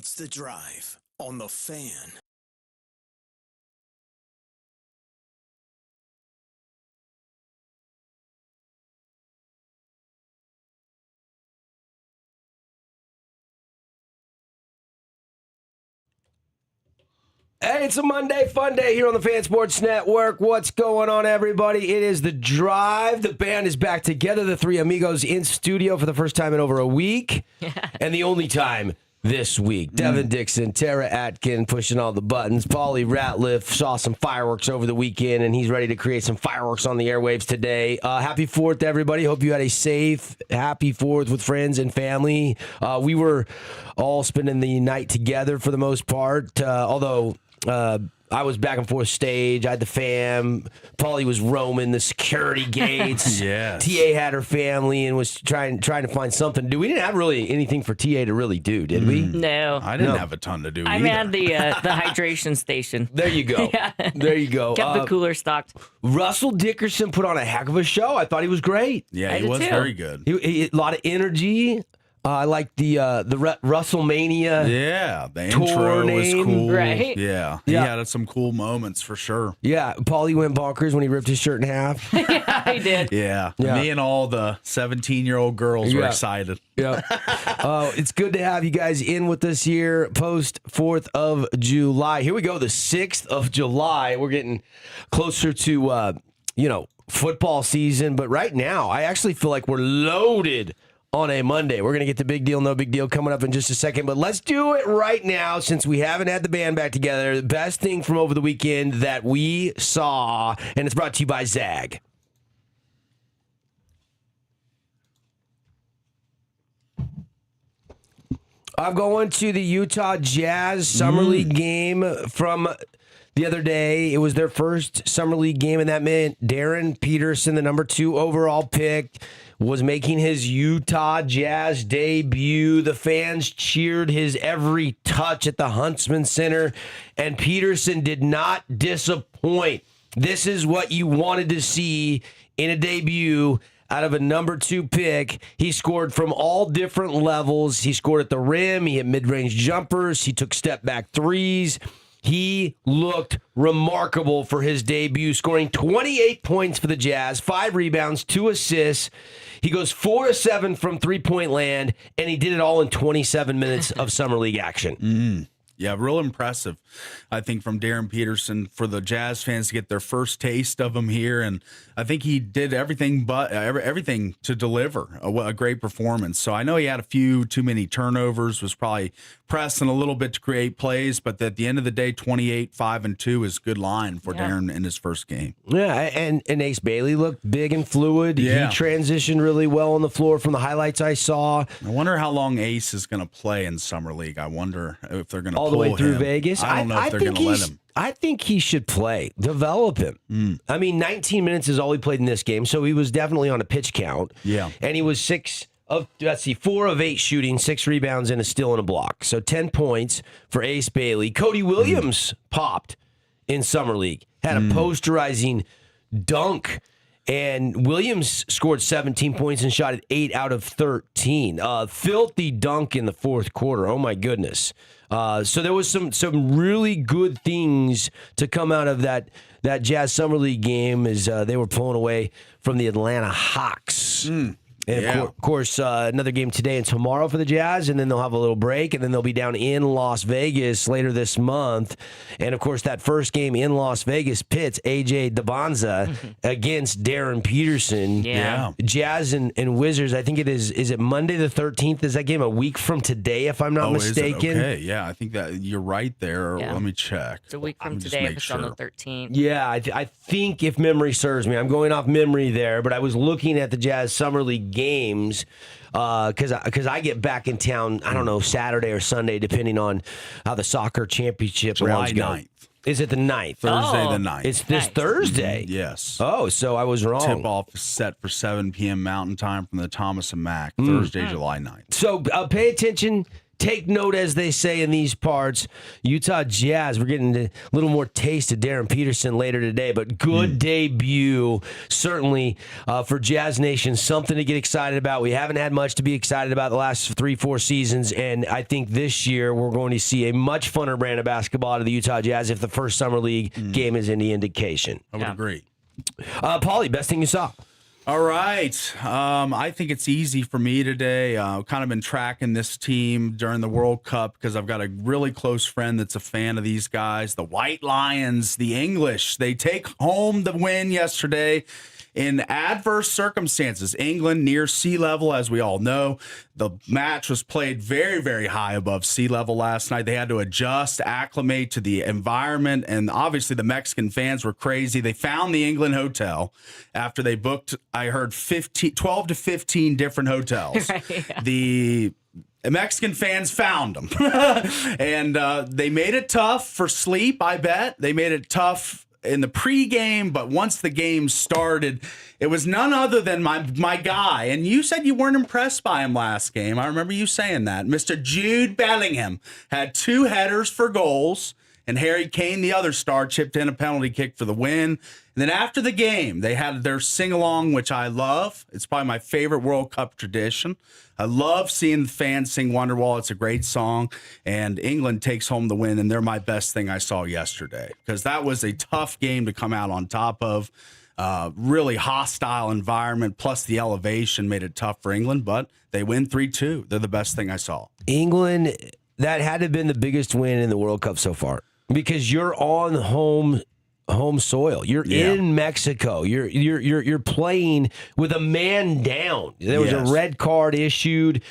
It's The Drive on The Fan. Hey, it's a Monday fun day here on the Fan Sports Network. What's going on, everybody? It is The Drive. The band is back together. The three amigos in studio for the first time in over a week. And the only time this week. Devin, Dixon, Tara Atkin pushing all the buttons. Paulie Ratliff saw some fireworks over the weekend, and he's ready to create some fireworks on the airwaves today. Happy 4th, everybody. Hope you had a safe, happy 4th with friends and family. We were all spending the night together for the most part, although... I was back and forth stage. I had the fam. Paulie was roaming the security gates. Yes. TA had her family and was trying to find something to do. We didn't have really anything for TA to really do, did we? No. I didn't have a ton to do I'm either. at the hydration station. There you go. Yeah. There you go. Kept the cooler stocked. Russell Dickerson put on a heck of a show. I thought he was great. Yeah, I he did was too. very good. A lot of energy. I like the WrestleMania. Yeah, the Tour intro was name, cool. right? Yeah, he Yeah. had some cool moments for sure. Yeah, Paulie went bonkers when he ripped his shirt in half. Yeah, I did. Yeah, Yeah. me and all the 17-year-old girls were Yeah. excited. Yeah. It's good to have you guys in with us here post 4th of July. Here we go, the 6th of July. We're getting closer to, football season. But right now, I actually feel like we're loaded on a Monday. We're going to get the big deal, no big deal coming up in just a second. But let's do it right now since we haven't had the band back together. The best thing from over the weekend that we saw, and it's brought to you by Zag. I'm going to the Utah Jazz Summer League game from the other day. It was their first Summer League game, and that meant Darren Peterson, the number 2 overall pick, was making his Utah Jazz debut. The fans cheered his every touch at the Huntsman Center, and Peterson did not disappoint. This is what you wanted to see in a debut out of a number 2 pick. He scored from all different levels. He scored at the rim. He hit mid-range jumpers. He took step-back threes. He looked remarkable for his debut, scoring 28 points for the Jazz, 5 rebounds, 2 assists. He goes 4 of 7 from three-point land, and he did it all in 27 minutes of Summer League action. Yeah, real impressive, I think, from Darren Peterson for the Jazz fans to get their first taste of him here. And I think he did everything to deliver a great performance. So I know he had a few too many turnovers, was probably pressing a little bit to create plays. But at the end of the day, 28, 5, and 2 is a good line for Darren in his first game. Yeah, and Ace Bailey looked big and fluid. Yeah. He transitioned really well on the floor from the highlights I saw. I wonder how long Ace is going to play in Summer League. I wonder if they're going to All the way pull through him. Vegas. I don't know if they're going to let him. I think he should play, develop him. I mean, 19 minutes is all he played in this game, so he was definitely on a pitch count. Yeah. And he was 4 of 8 shooting, 6 rebounds, and a steal and a block. So 10 points for Ace Bailey. Cody Williams popped in Summer League, had a posterizing dunk. And Williams scored 17 points and shot at 8 out of 13. Filthy dunk in the fourth quarter. Oh, my goodness. So there was some really good things to come out of that Jazz Summer League game as they were pulling away from the Atlanta Hawks. And of course, another game today and tomorrow for the Jazz, and then they'll have a little break, and then they'll be down in Las Vegas later this month. And, of course, that first game in Las Vegas pits A.J. Dabonza against Darren Peterson. Yeah. Jazz and Wizards, I think it is it Monday the 13th? Is that game a week from today, if I'm not mistaken? Is it? Okay, yeah, I think that you're right there. Yeah. Let me check. It's a week from Just today make if it's sure. on the 13th. Yeah, I think if memory serves me, I'm going off memory there, but I was looking at the Jazz Summer League games because I get back in town, I don't know, Saturday or Sunday, depending on how the soccer championship July rounds go. 9th. Is it the 9th? Thursday the Oh. 9th. It's this Nice. Thursday. Yes. Oh, so I was wrong. Tip-off is set for 7 p.m. Mountain Time from the Thomas and Mack, Thursday, July 9th. So pay attention take note, as they say in these parts. Utah Jazz, we're getting a little more taste of Darren Peterson later today, but good debut, certainly, for Jazz Nation. Something to get excited about. We haven't had much to be excited about the last 3-4 seasons, and I think this year we're going to see a much funner brand of basketball out of the Utah Jazz if the first summer league game is any indication. I would agree. Paulie, best thing you saw? All right. I think it's easy for me today. I've kind of been tracking this team during the World Cup because I've got a really close friend that's a fan of these guys. The White Lions, the English, they take home the win yesterday in adverse circumstances. England near sea level, as we all know. The match was played very, very high above sea level last night. They had to adjust, acclimate to the environment, and obviously the Mexican fans were crazy. They found the England hotel after they booked, I heard, 12 to 15 different hotels. The Mexican fans found them. And they made it tough for sleep, I bet. They made it tough in the pregame, but once the game started, it was none other than my guy. And you said you weren't impressed by him last game. I remember you saying that. Mr. Jude Bellingham had 2 headers for goals, and Harry Kane, the other star, chipped in a penalty kick for the win. And then after the game, they had their sing-along, which I love. It's probably my favorite World Cup tradition. I love seeing the fans sing Wonderwall. It's a great song. And England takes home the win, and they're my best thing I saw yesterday because that was a tough game to come out on top of. Really hostile environment, plus the elevation made it tough for England, but they win 3-2. They're the best thing I saw. England, that had to have been the biggest win in the World Cup so far because you're on home soil. You're in Mexico. You're playing with a man down. There was a red card issued.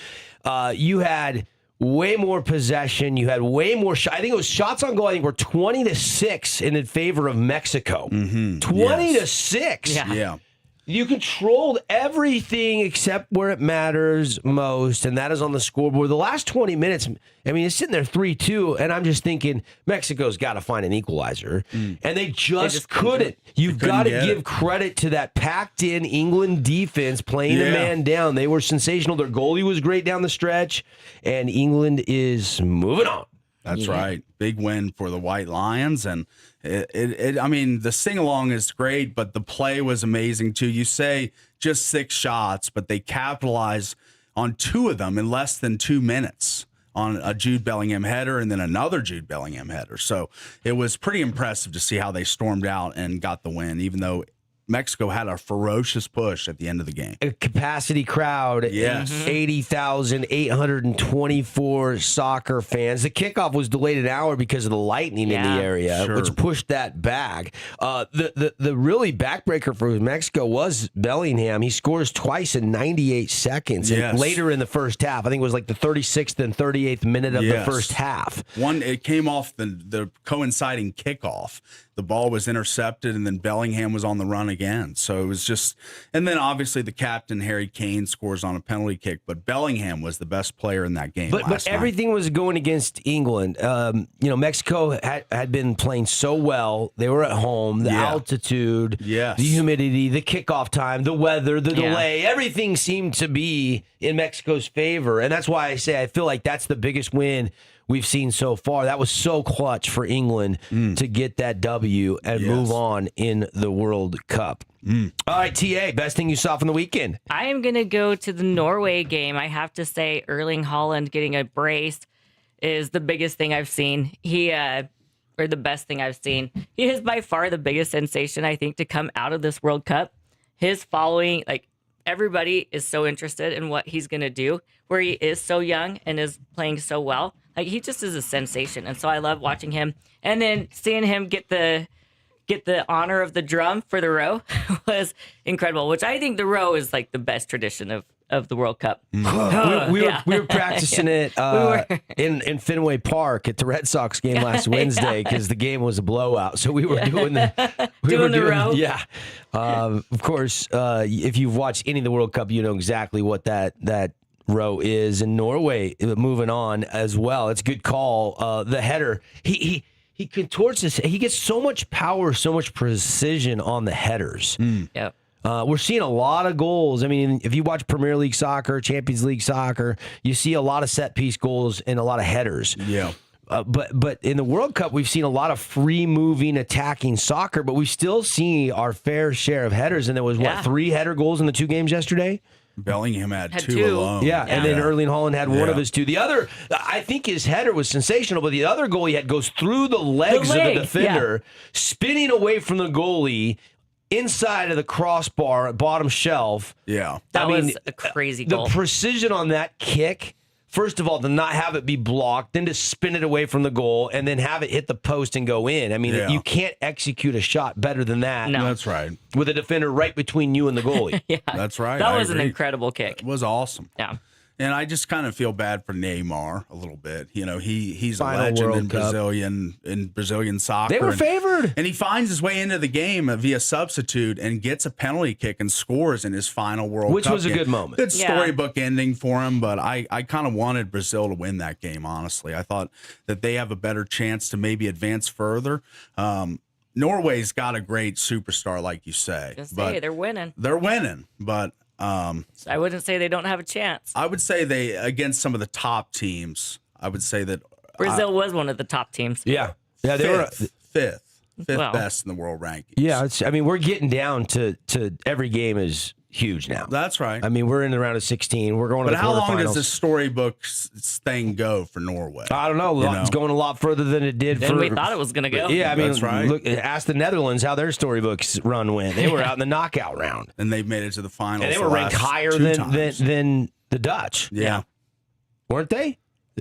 You had way more possession. You had way more shots. I think it was shots on goal. I think were 20-6 in favor of Mexico. 20-6. Yeah. You controlled everything except where it matters most, and that is on the scoreboard. The last 20 minutes, I mean, it's sitting there 3-2, and I'm just thinking Mexico's got to find an equalizer, and they just couldn't. You've got to give credit to that packed-in England defense playing a man down. They were sensational. Their goalie was great down the stretch, and England is moving on. That's right. Big win for the White Lions. And I mean, the sing-along is great, but the play was amazing too. You say just 6 shots, but they capitalize on 2 of them in less than 2 minutes on a Jude Bellingham header and then another Jude Bellingham header. So it was pretty impressive to see how they stormed out and got the win, even though Mexico had a ferocious push at the end of the game. A capacity crowd, 80,824 soccer fans. The kickoff was delayed an hour because of the lightning in the area, which pushed that back. The really backbreaker for Mexico was Bellingham. He scores twice in 98 seconds. And later in the first half, I think it was like the 36th and 38th minute of the first half. It came off the coinciding kickoff. The ball was intercepted, and then Bellingham was on the run again. So it was just, and then obviously the captain, Harry Kane, scores on a penalty kick, but Bellingham was the best player in that game last But everything was going against England. Mexico had been playing so well. They were at home. The altitude, the humidity, the kickoff time, the weather, the delay, everything seemed to be in Mexico's favor. And that's why I say I feel like that's the biggest win we've seen so far. That was so clutch for England to get that W and move on in the World Cup. All right, TA, best thing you saw from the weekend? I am going to go to the Norway game. I have to say Erling Haaland getting a brace is the biggest thing I've seen. Or the best thing I've seen. He is by far the biggest sensation, I think, to come out of this World Cup. His following, everybody is so interested in what he's going to do, where he is so young and is playing so well. He just is a sensation, and so I love watching him. And then seeing him get the honor of the drum for the row was incredible. Which I think the row is the best tradition of the World Cup. We were practicing it in Fenway Park at the Red Sox game last Wednesday because the game was a blowout. So we were doing the row. Yeah, of course. If you've watched any of the World Cup, you know exactly what that row is. In Norway, moving on as well. It's a good call. The header, he contorts his. He gets so much power, so much precision on the headers. Yeah. We're seeing a lot of goals. I mean, if you watch Premier League soccer, Champions League soccer, you see a lot of set piece goals and a lot of headers. Yeah. But in the World Cup, we've seen a lot of free moving, attacking soccer, but we still see our fair share of headers. And there was, 3 header goals in the 2 games yesterday? Bellingham had two two. alone. Yeah, and then Erling Haaland had one of his 2. The other, I think his header was sensational, but the other goal he had goes through the legs of the defender, spinning away from the goalie, inside of the crossbar, bottom shelf. Yeah. That was a crazy goal. The precision on that kick, first of all, to not have it be blocked, then to spin it away from the goal, and then have it hit the post and go in. I mean, you can't execute a shot better than that. No. That's right. With a defender right between you and the goalie. That's right. That was an incredible kick. It was awesome. Yeah. And I just kind of feel bad for Neymar a little bit. You know, he's a Final legend World in Brazilian soccer. They were favored. And he finds his way into the game via substitute and gets a penalty kick and scores in his final World Cup. Which was a game. good moment. Good storybook ending for him, but I kind of wanted Brazil to win that game, honestly. I thought that they have a better chance to maybe advance further. Norway's got a great superstar, like you say. They're winning. They're winning, but So I wouldn't say they don't have a chance. I would say they, against some of the top teams, I would say that Brazil was one of the top teams. Yeah, they were fifth Well. best in the world rankings. Yeah, I mean, we're getting down to every game is huge now. That's right. I mean, we're in the round of 16. We're going to But the how quarterfinals. long does this storybook thing go for Norway? I don't know. It's going a lot further than it did Than we thought it was going to go. Yeah, I mean, That's right. look, ask the Netherlands how their storybooks run went. They were out in the knockout round. And they've made it to the finals. And they the were ranked last higher 2 times. than the Dutch. Yeah. Weren't they?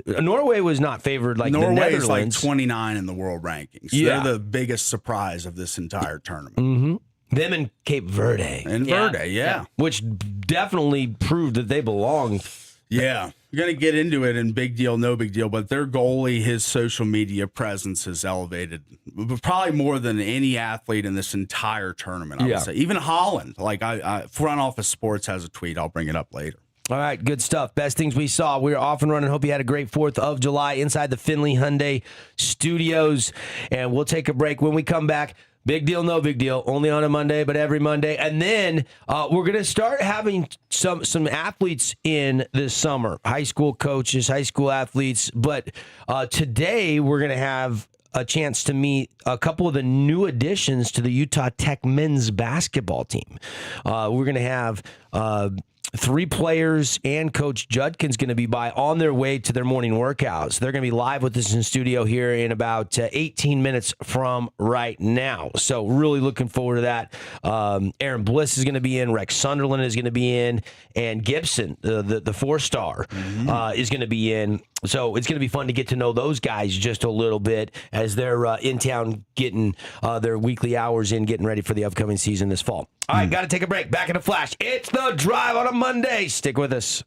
Norway was not favored like Norway the is like Netherlands. 29 in the world rankings. Yeah. They're the biggest surprise of this entire tournament. Mm-hmm. Them and Cape Verde. And Verde, yeah. Which definitely proved that they belonged. Yeah. You're going to get into it in big deal, no big deal, but their goalie, his social media presence is elevated probably more than any athlete in this entire tournament, I would say. Even Holland, like I Front Office Sports has a tweet. I'll bring it up later. All right, good stuff. Best things we saw. We're off and running. Hope you had a great 4th of July inside the Finley Hyundai Studios. And we'll take a break. When we come back, big deal, no big deal. Only on a Monday, but every Monday. And then we're going to start having some athletes in this summer. High school coaches, high school athletes. But today we're going to have a chance to meet a couple of the new additions to the Utah Tech men's basketball team. We're going to have 3 players and Coach Judkin's going to be by on their way to their morning workouts. They're going to be live with us in studio here in about 18 minutes from right now. So really looking forward to that. Aaron Bliss is going to be in. Rex Sunderland is going to be in. And Gibson, the 4-star, is going to be in. So it's going to be fun to get to know those guys just a little bit as they're in town getting their weekly hours in, getting ready for the upcoming season this fall. All right, got to take a break. Back in a flash. It's The Drive on a Monday. Stick with us.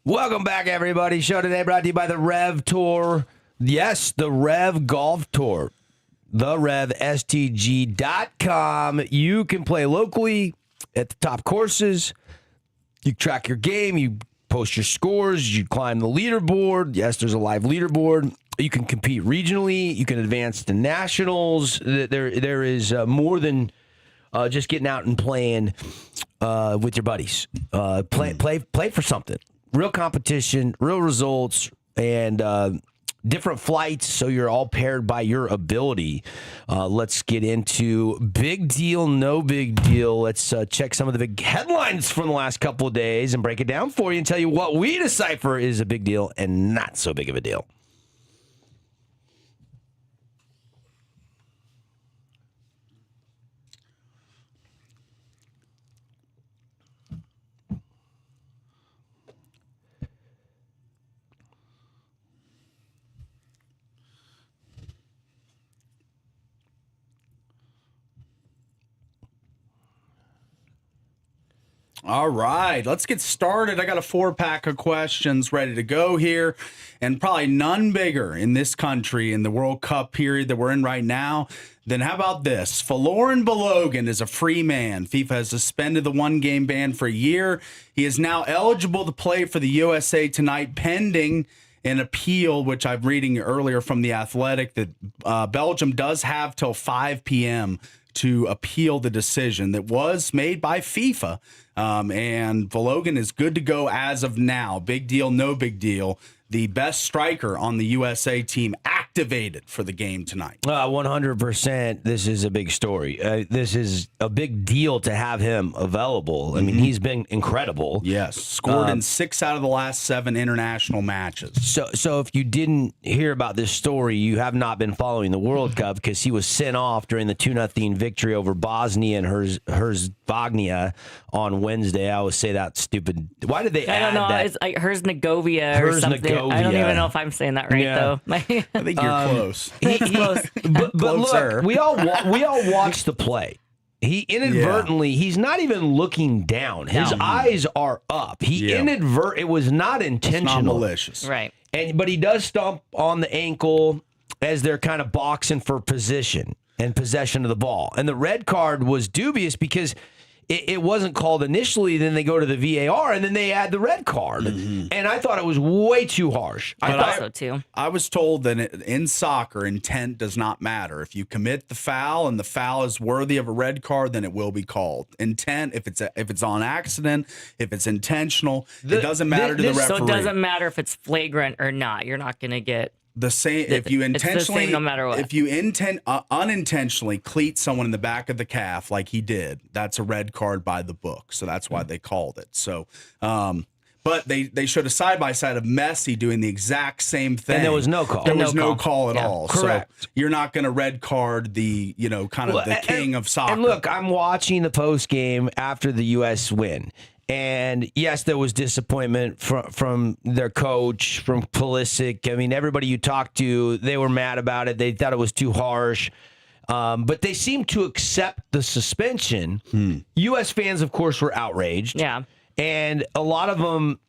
Welcome back, everybody. Show today brought to you by the Rev Tour. Yes, the Rev Golf Tour. TheRevSTG.com. You can play locally at the top courses. You track your game. You post your scores. You climb the leaderboard. Yes, there's a live leaderboard. You can compete regionally. You can advance to nationals. There is more than just getting out and playing with your buddies. Play for something. Real competition, real results, and different flights, so you're all paired by your ability. Let's get into big deal, no big deal. Let's check some of the big headlines from the last couple of days and break it down for you and tell you what we decipher is a big deal and not so big of a deal. All right, let's get started. I got a 4-pack of questions ready to go here, and probably none bigger in this country in the World Cup period that we're in right now. Then how about this? Folarin Balogun is a free man. FIFA has suspended the 1-game ban for a year. He is now eligible to play for the USA tonight, pending an appeal, which I'm reading earlier from The Athletic, that Belgium does have till 5 p.m. to appeal the decision that was made by FIFA. And Balogun is good to go as of now. Big deal, no big deal. The best striker on the USA team activated for the game tonight. 100%. This is a big story. This is a big deal to have him available. I mean, he's been incredible. Yes, scored in 6 out of the last 7 international matches. So if you didn't hear about this story, you have not been following the World Cup, because he was sent off during the 2-0 victory over Bosnia and Herzegovina on Wednesday. I always say that stupid. Why did they add that? I don't know. It's like Herzegovina or something. I don't even know if I'm saying that right, though. I think you're close. Close. But look, we all watched the play. He inadvertently, he's not even looking down. His eyes are up. It was not intentional. It's not malicious. Right. But he does stomp on the ankle as they're kind of boxing for position and possession of the ball. And the red card was dubious because it wasn't called initially. Then they go to the VAR and then they add the red card. And I thought it was way too harsh. I thought so too. I was told that in soccer, intent does not matter. If you commit the foul and the foul is worthy of a red card, then it will be called. Intent, if it's on accident, if it's intentional, it doesn't matter to the referee. So it doesn't matter if it's flagrant or not. You're not going to get the same. If you intentionally, it's the same no matter what. If you unintentionally cleat someone in the back of the calf like he did, that's a red card by the book. So that's why they called it. So, but they showed a side by side of Messi doing the exact same thing. And there was no call. There was no call at all. Correct. So you're not going to red card the the king of soccer. And look, I'm watching the post game after the U.S. win. And yes, there was disappointment from their coach, from Pulisic. I mean, everybody you talked to, they were mad about it. They thought it was too harsh. But they seemed to accept the suspension. U.S. fans, of course, were outraged. Yeah. And a lot of them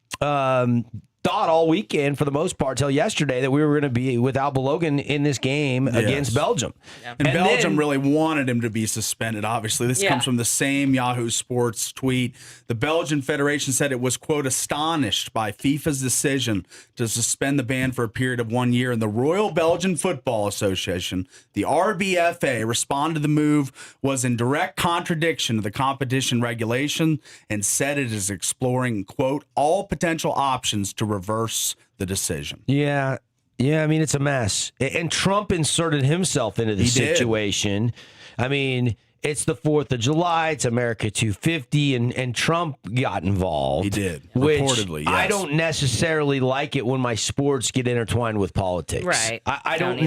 thought all weekend, for the most part, till yesterday, that we were going to be without Balogun in this game against Belgium. Yeah. And Belgium really wanted him to be suspended, obviously. This comes from the same Yahoo Sports tweet. The Belgian Federation said it was, quote, astonished by FIFA's decision to suspend the ban for a period of 1 year. And the Royal Belgian Football Association, the RBFA, responded the move was in direct contradiction of the competition regulation and said it is exploring, quote, all potential options to reverse the decision. Yeah, I mean, it's a mess. And Trump inserted himself into the situation. I mean, it's the 4th of July. It's America 250, and Trump got involved. He did, which reportedly, yes. I don't necessarily like it when my sports get intertwined with politics. Right. I don't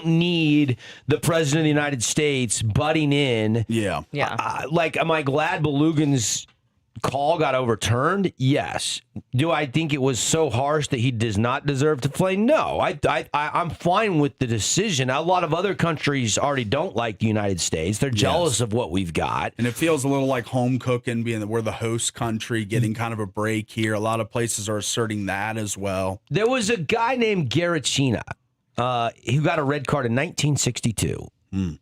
need the president of the United States butting in. Yeah. Like, am I glad Balogun's call got overturned? Yes. Do I think it was so harsh that he does not deserve to play? No. I'm fine with the decision. A lot of other countries already don't like the United States. They're jealous of what we've got. And it feels a little like home cooking, being that we're the host country, getting kind of a break here. A lot of places are asserting that as well. There was a guy named Garachina who got a red card in 1962.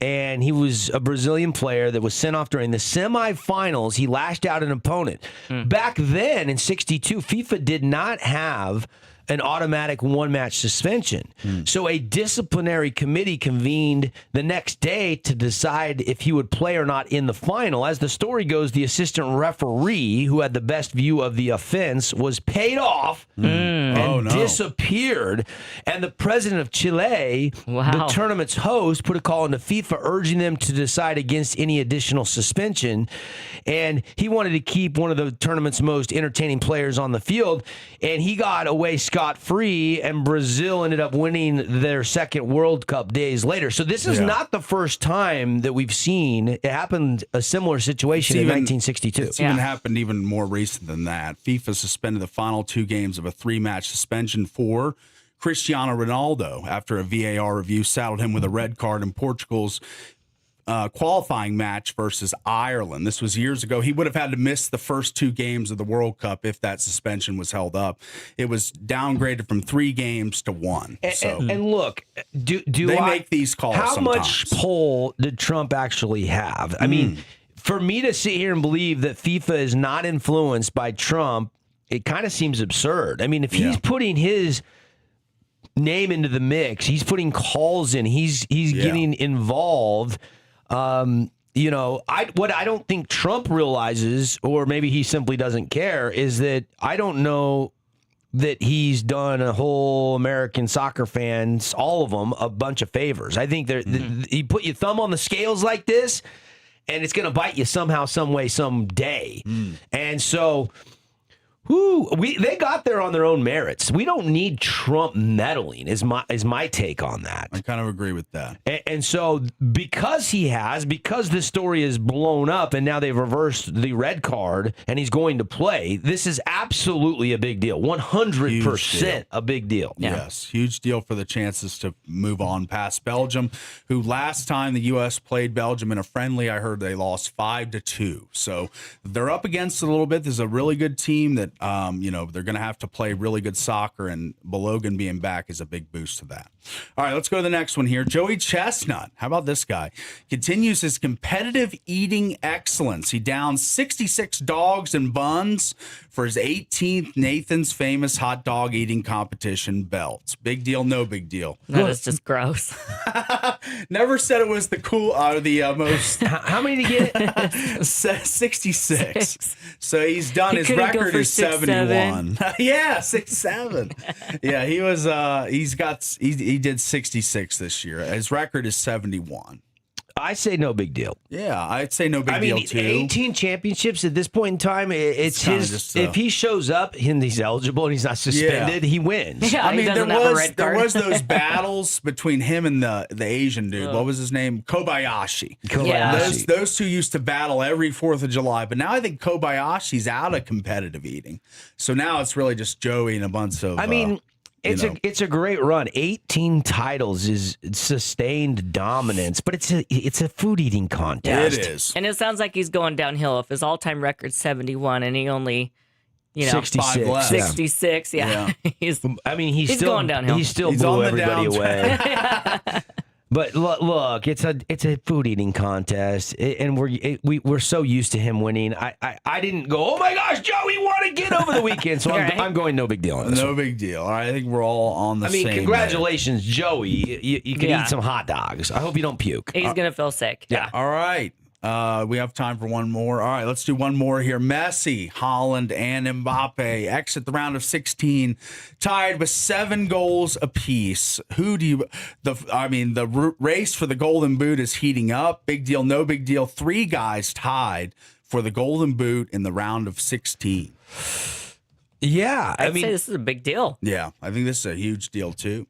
And he was a Brazilian player that was sent off during the semifinals. He lashed out an opponent. Back then in 62, FIFA did not have an automatic one-match suspension. So a disciplinary committee convened the next day to decide if he would play or not in the final. As the story goes, the assistant referee, who had the best view of the offense, was paid off and disappeared. And the president of Chile, the tournament's host, put a call into FIFA urging them to decide against any additional suspension. And he wanted to keep one of the tournament's most entertaining players on the field, and he got away scot-free, and Brazil ended up winning their second World Cup days later. So this is not the first time that we've seen. It happened a similar situation in 1962. It's even happened even more recent than that. FIFA suspended the final 2 games of a 3-match suspension for Cristiano Ronaldo after a VAR review saddled him with a red card in Portugal's qualifying match versus Ireland. This was years ago. He would have had to miss the first 2 games of the World Cup if that suspension was held up. It was downgraded from 3 games to 1. And look, do they make these calls? How sometimes. much pull did Trump actually have? I mean, for me to sit here and believe that FIFA is not influenced by Trump, it kind of seems absurd. I mean, if he's putting his name into the mix, he's putting calls in, he's getting involved. What I don't think Trump realizes, or maybe he simply doesn't care, is that I don't know that he's done a whole American soccer fans, all of them, a bunch of favors. I think you put your thumb on the scales like this, and it's going to bite you somehow, some way, someday. And so they got there on their own merits. We don't need Trump meddling, is my take on that. I kind of agree with that. And so because this story is blown up and now they've reversed the red card and he's going to play, this is absolutely a big deal. 100% a big deal. Yeah. Yes, huge deal for the chances to move on past Belgium, who last time the U.S. played Belgium in a friendly, I heard they lost 5-2. So they're up against it a little bit. There's a really good team that they're going to have to play really good soccer, and Balogun being back is a big boost to that. All right, let's go to the next one here. Joey Chestnut, how about this guy? Continues his competitive eating excellence. He downs 66 dogs and buns for his 18th Nathan's Famous hot dog eating competition belt. Big deal, no big deal. That is just gross. Never said it was the most. How many did he get? 66. So he's done. His record is 71. Yeah, 6'7". Yeah, he was. He did 66 this year. His record is 71. I say no big deal. Yeah, I'd say no big deal too. 18 championships at this point in time. It's his. If he shows up and he's eligible and he's not suspended, he wins. Yeah, there was those battles between him and the Asian dude. What was his name? Kobayashi. Those two used to battle every 4th of July, but now I think Kobayashi's out of competitive eating. So now it's really just Joey and a bunch of. It's a great run. 18 titles is sustained dominance, but it's a food eating contest. It is. And it sounds like he's going downhill. If his all-time record's 71 and he only 66. 66, yeah. He's still going downhill. He still blew everybody away. But look, it's a food eating contest, and we're so used to him winning. I didn't go, oh my gosh, Joey won again over the weekend, so I'm going no big deal on this. No big deal. All right, I think we're all on the same. Congratulations, Joey. You can eat some hot dogs. I hope you don't puke. He's gonna feel sick. Yeah. All right. We have time for one more. All right, let's do one more here. Messi, Haaland, and Mbappe exit the round of 16, tied with 7 goals apiece. The race for the Golden Boot is heating up. Big deal, no big deal. 3 guys tied for the Golden Boot in the round of 16. Yeah, I'd say this is a big deal. Yeah, I think this is a huge deal too.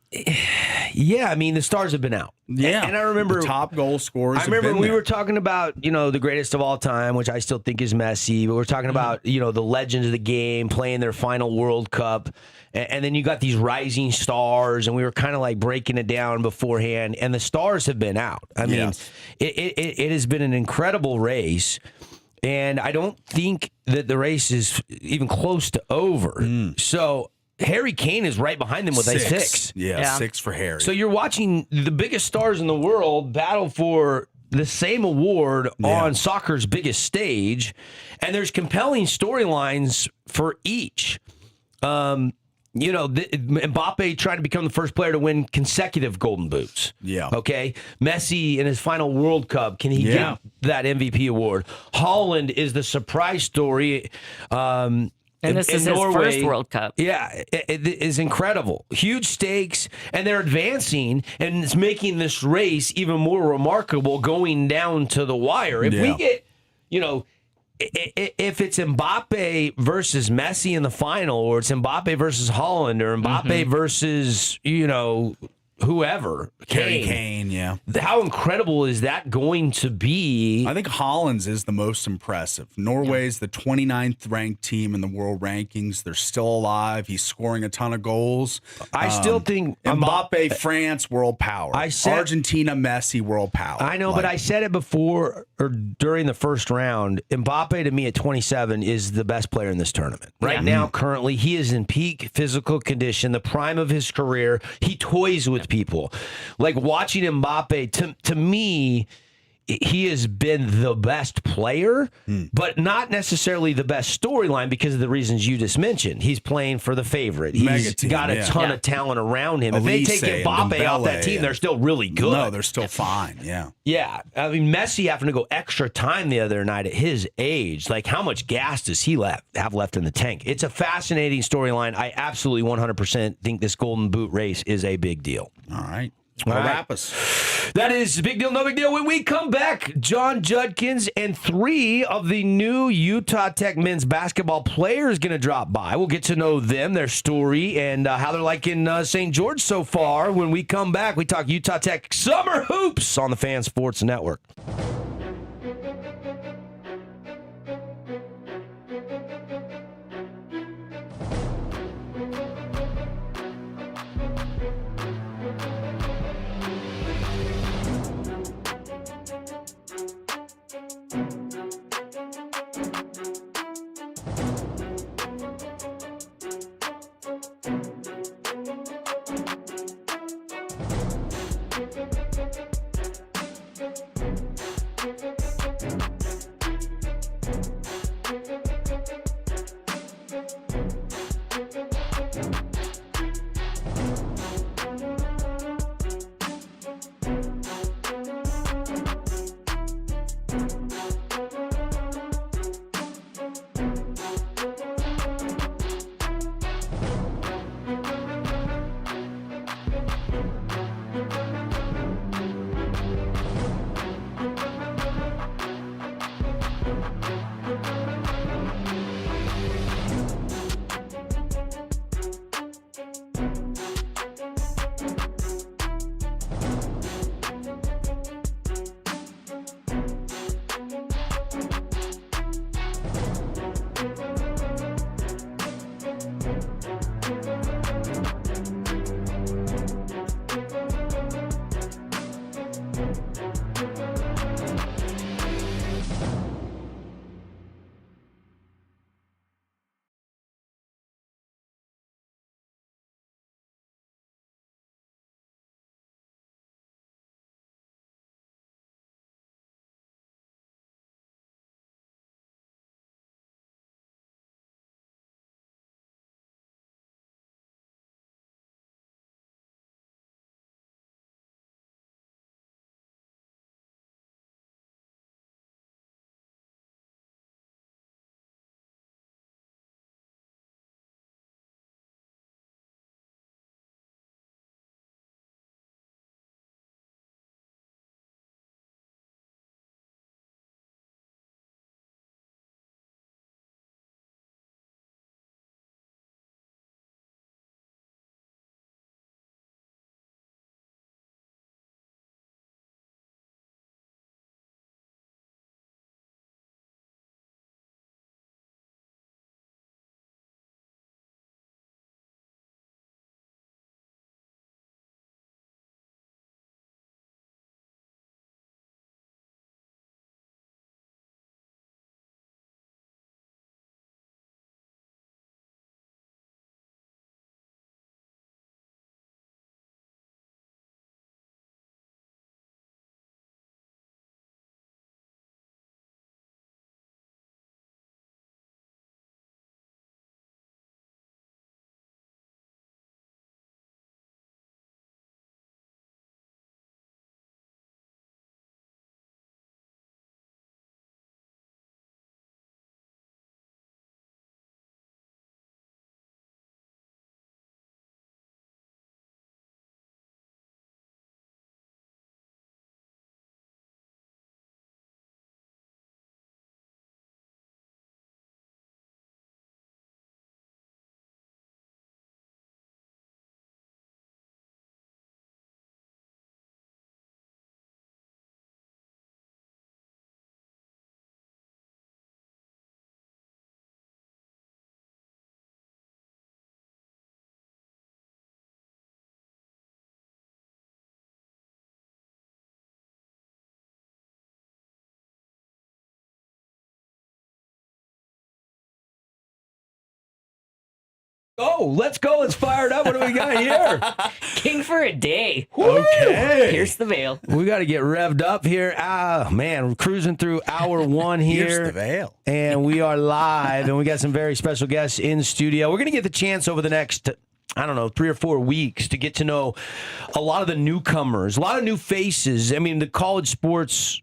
Yeah, I mean, the stars have been out. Yeah. And I remember the top goal scorers. I remember have we been were talking about, the greatest of all time, which I still think is Messi, but we're talking about, the legends of the game playing their final World Cup. And then you got these rising stars, and we were kind of like breaking it down beforehand, and the stars have been out. I mean, Yes. it has been an incredible race, and I don't think that the race is even close to over. So Harry Kane is right behind them with a 6. Yeah, 6 for Harry. So you're watching the biggest stars in the world battle for the same award on soccer's biggest stage, and there's compelling storylines for each. Mbappe trying to become the first player to win consecutive Golden Boots. Yeah. Okay. Messi in his final World Cup, can he get that MVP award? Haaland is the surprise story. And this is Norway. his first World Cup. Yeah, it is incredible. Huge stakes, and they're advancing, and it's making this race even more remarkable going down to the wire. If we get, if it's Mbappe versus Messi in the final, or it's Mbappe versus Haaland, or Mbappe versus, whoever, Harry Kane, yeah. How incredible is that going to be? I think Holland's is the most impressive. Norway's the 29th ranked team in the world rankings. They're still alive. He's scoring a ton of goals. I still think Mbappe, France, world power. Argentina, Messi, world power. I know, but I said it before or during the first round. Mbappe, to me, at 27, is the best player in this tournament. Right now, currently, he is in peak physical condition, the prime of his career. He toys with people. Like watching Mbappe, to me, he has been the best player, but not necessarily the best storyline because of the reasons you just mentioned. He's playing for the favorite. He's got a ton of talent around him. Elise, if they take Mbappe off that team, they're still really good. No, they're still fine, yeah. Yeah. I mean, Messi having to go extra time the other night at his age. Like, how much gas does he have left in the tank? It's a fascinating storyline. I absolutely 100% think this Golden Boot race is a big deal. All right. All right. Wrap us. That is Big Deal, No Big Deal. When we come back, John Judkins and 3 of the new Utah Tech men's basketball players going to drop by. We'll get to know them, their story, and how they're liking St. George so far. When we come back, we talk Utah Tech Summer Hoops on the Fan Sports Network. Oh, let's go. Let's fire it up. What do we got here? King for a day. Okay. Pierce the veil. We got to get revved up here. Man, we're cruising through hour one here. Here's the veil. And we are live, and we got some very special guests in studio. We're going to get the chance over the next, 3 or 4 weeks to get to know a lot of the newcomers, a lot of new faces. I mean, the college sports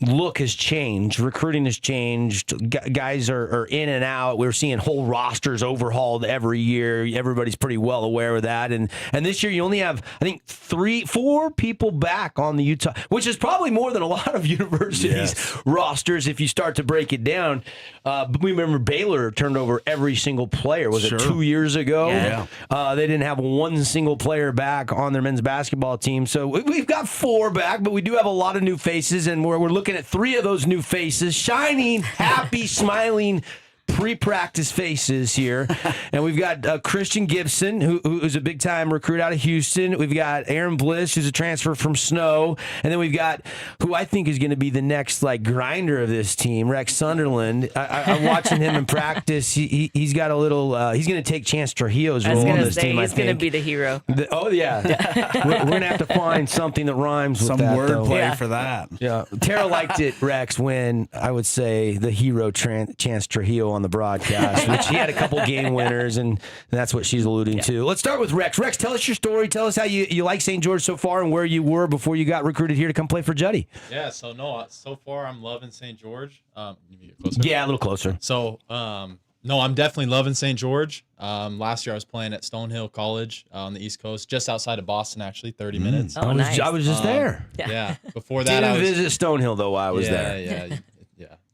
look has changed. Recruiting has changed. Guys are in and out. We're seeing whole rosters overhauled every year. Everybody's pretty well aware of that. And this year you only have, I think, 4 people back on the Utah, which is probably more than a lot of universities' rosters if you start to break it down. But we remember Baylor turned over every single player. Was it 2 years ago? Yeah. They didn't have one single player back on their men's basketball team. So we've got 4 back, but we do have a lot of new faces, and we're looking at 3 of those new faces, shining, happy, smiling, pre-practice faces here. And we've got Christian Gibson, who's a big-time recruit out of Houston. We've got Aaron Bliss, who's a transfer from Snow. And then we've got who I think is going to be the next grinder of this team, Rex Sunderland. I'm watching him in practice. He's got a little he's going to take Chance Trujillo's role on this team, I think. He's going to be the hero. We're going to have to find something that rhymes with Some that, wordplay for that. Yeah. Tara liked it, Rex, when I would say the hero Chance Trujillo on the broadcast, which he had a couple game winners, and that's what she's alluding to. Let's start with Rex. Rex, tell us your story. Tell us how you like St. George so far and where you were before you got recruited here to come play for Juddy. Yeah, so far I'm loving St. George. Yeah, a little closer. So, no, I'm definitely loving St. George. Last year I was playing at Stonehill College on the East Coast, just outside of Boston, actually, 30 minutes. Oh, nice. I was just there. Yeah. Before that, Didn't visit Stonehill, though, while I was there. Yeah.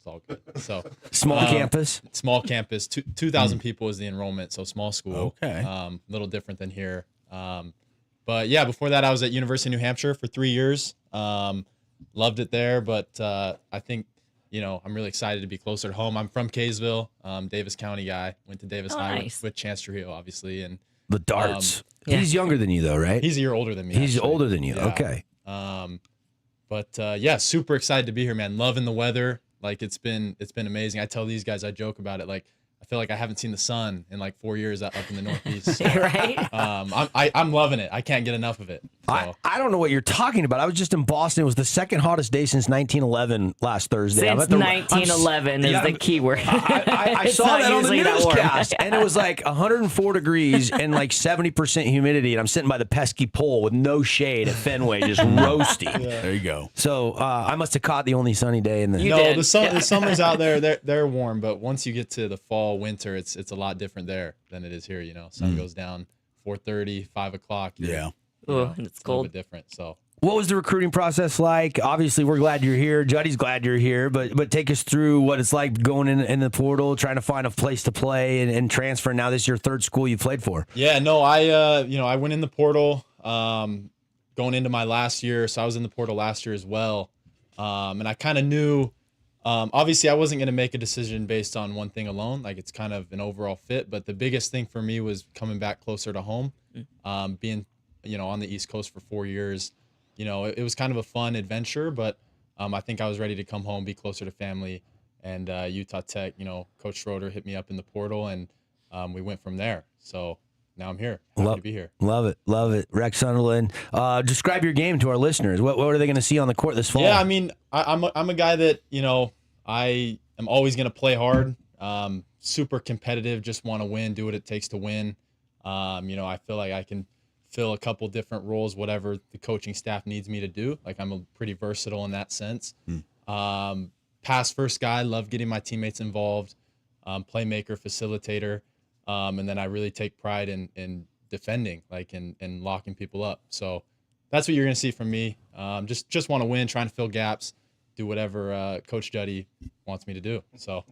It's all good. So Small campus. Small campus. 2,000 people was the enrollment, so small school. Okay. A little different than here. But yeah, before that I was at University of New Hampshire for 3 years. Loved it there, but I think I'm really excited to be closer to home. I'm from Kaysville, Davis County guy. Went to Davis High nice. with Chance Trujillo, obviously, and The darts. Yeah. He's younger than you, though, right? he's a year older than me. He's actually. older than you. Yeah. Okay. But yeah, super excited to be here, man. Loving the weather. It's been amazing. I tell these guys, I joke about it. I feel like I haven't seen the sun in 4 years up in the Northeast. So, Right? I'm loving it. I can't get enough of it. So. I don't know what you're talking about. I was just in Boston. It was the second hottest day since 1911 last Thursday. Since 1911 is the key word. I It's saw not that on the usually that warm. newscast, and it was 104 degrees and 70% humidity, and I'm sitting by the pesky pole with no shade at Fenway, just roasting. There you go. So I must have caught the only sunny day in the. You No, did. the summers out there, they're warm, but once you get to the fall, winter, it's a lot different there than it is here. Sun goes down 4:30, 5 o'clock. Yeah. Ooh, it's a little cold. bit different. So What was the recruiting process like? Obviously, we're glad you're here. Juddy's glad you're here, but take us through what it's like going in the portal, trying to find a place to play and transfer. Now this is your 3rd school you played for. yeah, no, I went in the portal going into my last year, so I was in the portal last year as well, and I kind of knew. Obviously, I wasn't going to make a decision based on one thing alone. It's kind of an overall fit, but the biggest thing for me was coming back closer to home, being on the East Coast for 4 years. It was kind of a fun adventure, but I think I was ready to come home, be closer to family, and Utah Tech. Coach Schroeder hit me up in the portal, and we went from there. So now I'm here. Happy to be here. Love it. Rex Sunderland. Describe your game to our listeners. What are they going to see on the court this fall? Yeah, I mean, I'm a guy that I am always going to play hard. Super competitive. Just want to win. Do what it takes to win. I feel like I can fill a couple different roles, whatever the coaching staff needs me to do. I'm pretty versatile in that sense. Pass first guy. Love getting my teammates involved. Playmaker, facilitator. And then I really take pride in defending, and locking people up. So that's what you're going to see from me. Just want to win, trying to fill gaps, do whatever Coach Juddy wants me to do. So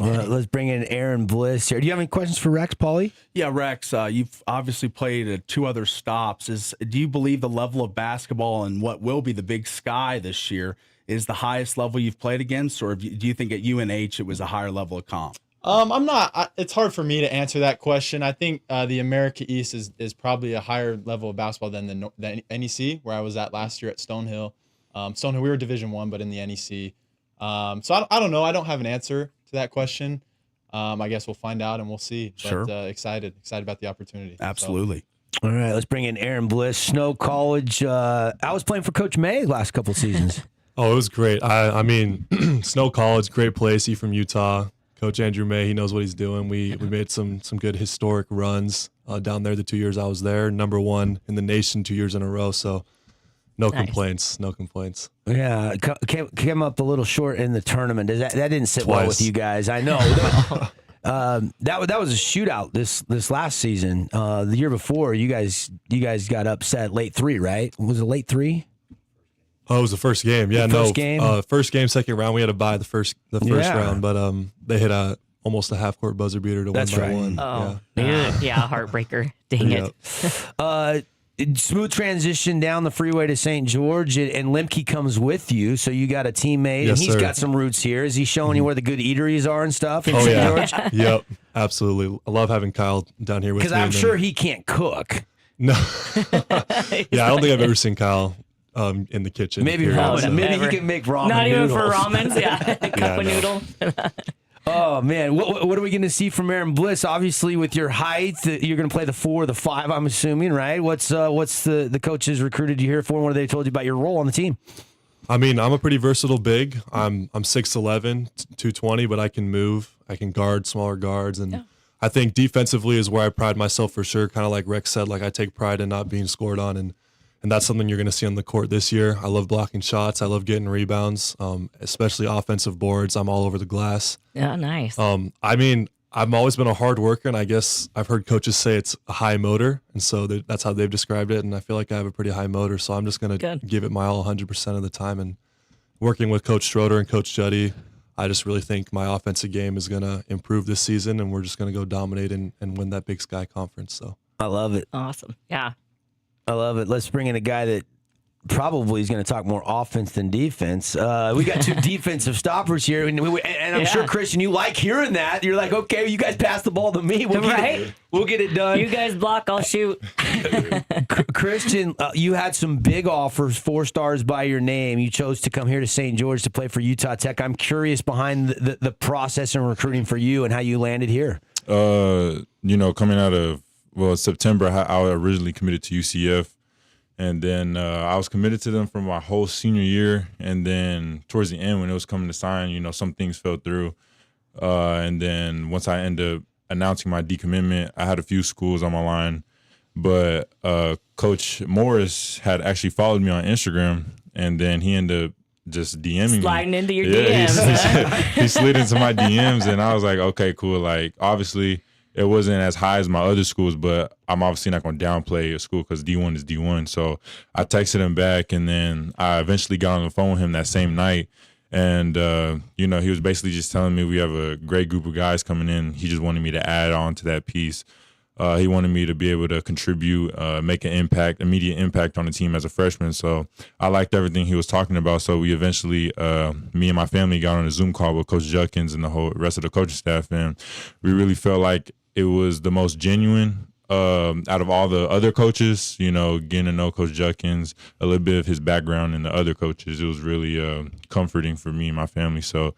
let's bring in Aaron Bliss here. Do you have any questions for Rex, Paulie? Yeah, Rex, you've obviously played at 2 other stops. Do you believe the level of basketball and what will be the Big Sky this year is the highest level you've played against, or do you think at UNH it was a higher level of comp? I'm not. It's hard for me to answer that question. I think the America East is probably a higher level of basketball than the NEC, where I was at last year at Stonehill. Stonehill, we were Division I, but in the NEC. So I don't know. I don't have an answer to that question. I guess we'll find out and we'll see. But Sure. excited about the opportunity. Absolutely. All right, let's bring in Aaron Bliss, Snow College. I was playing for Coach May last couple seasons. Oh, it was great. I mean, Snow College, great place. He from Utah. Coach Andrew May, he knows what he's doing. We made some good historic runs down there the 2 years I was there. Number 1 in the nation 2 years in a row. So no Nice. complaints. No complaints. Yeah, came up a little short in the tournament. That didn't sit well with Twice. you guys. I know. That was a shootout this last season. The year before, you guys got upset late 3, right? Was it late 3? Oh, it was the first game. Yeah, The first game? First game, second round. We had to buy the first Yeah. round, but they hit almost a half court buzzer beater to That's win by right. 1. Oh, Yeah. yeah, heartbreaker. Dang Yep. it. Smooth transition down the freeway to St. George, and Lemke comes with you, so you got a teammate, and Yes, he's sir. got some roots here. Is he showing you where the good eateries are and stuff in Oh St. yeah. George? Yep. Absolutely. I love having Kyle down here with me. Because I'm and then- sure he can't cook. No. Yeah, I don't think I've ever seen Kyle in the kitchen. Maybe period, ramen. so- Maybe Never. he can make ramen Not even noodles. for ramens. Yeah, a cup Yeah, of no. noodle. Oh man, what are we going to see from Aaron Bliss? Obviously, with your height, you're going to play the 4 or the 5. I'm assuming, right? What's the coaches recruited you here for? What have they told you about your role on the team? I mean, I'm a pretty versatile big. I'm 6'11", 220, but I can move. I can guard smaller guards, and I think defensively is where I pride myself for sure. Kind of like Rex said, like I take pride in not being scored on, and that's something you're going to see on the court this year. I love blocking shots. I love getting rebounds, especially offensive boards. I'm all over the glass. Yeah, nice. I mean, I've always been a hard worker, and I guess I've heard coaches say it's a high motor, and so that's how they've described it. And I feel like I have a pretty high motor, so I'm just going to Good. give it my all 100% of the time. And working with Coach Schroeder and Coach Juddy, I just really think my offensive game is going to improve this season, and we're just going to go dominate and win that Big Sky Conference. So I love it. Awesome. Yeah. I love it. Let's bring in a guy that probably is going to talk more offense than defense. We got 2 defensive stoppers here, and I'm Yeah. sure, Christian, you like hearing that. You're like, okay, you guys pass the ball to me. Right? We'll get it done. You guys block, I'll shoot. Christian, you had some big offers, 4 stars by your name. You chose to come here to St. George to play for Utah Tech. I'm curious behind the process and recruiting for you and how you landed here. Coming out of September, I originally committed to UCF, and then I was committed to them for my whole senior year. And then towards the end, when it was coming to sign, some things fell through. And then once I ended up announcing my decommitment, I had a few schools on my line, but Coach Morris had actually followed me on Instagram, and then he ended up just DMing Sliding me. into your Yeah, DMs. he slid into my DMs, and I was like, okay, cool. Like, obviously, it wasn't as high as my other schools, but I'm obviously not going to downplay a school because D1 is D1. So I texted him back, and then I eventually got on the phone with him that same night. And, he was basically just telling me we have a great group of guys coming in. He just wanted me to add on to that piece. He wanted me to be able to contribute, make an immediate impact on the team as a freshman. So I liked everything he was talking about. So we eventually, me and my family got on a Zoom call with Coach Judkins and the whole rest of the coaching staff. And we really felt like it was the most genuine out of all the other coaches, getting to know Coach Judkins, a little bit of his background and the other coaches. It was really comforting for me and my family. So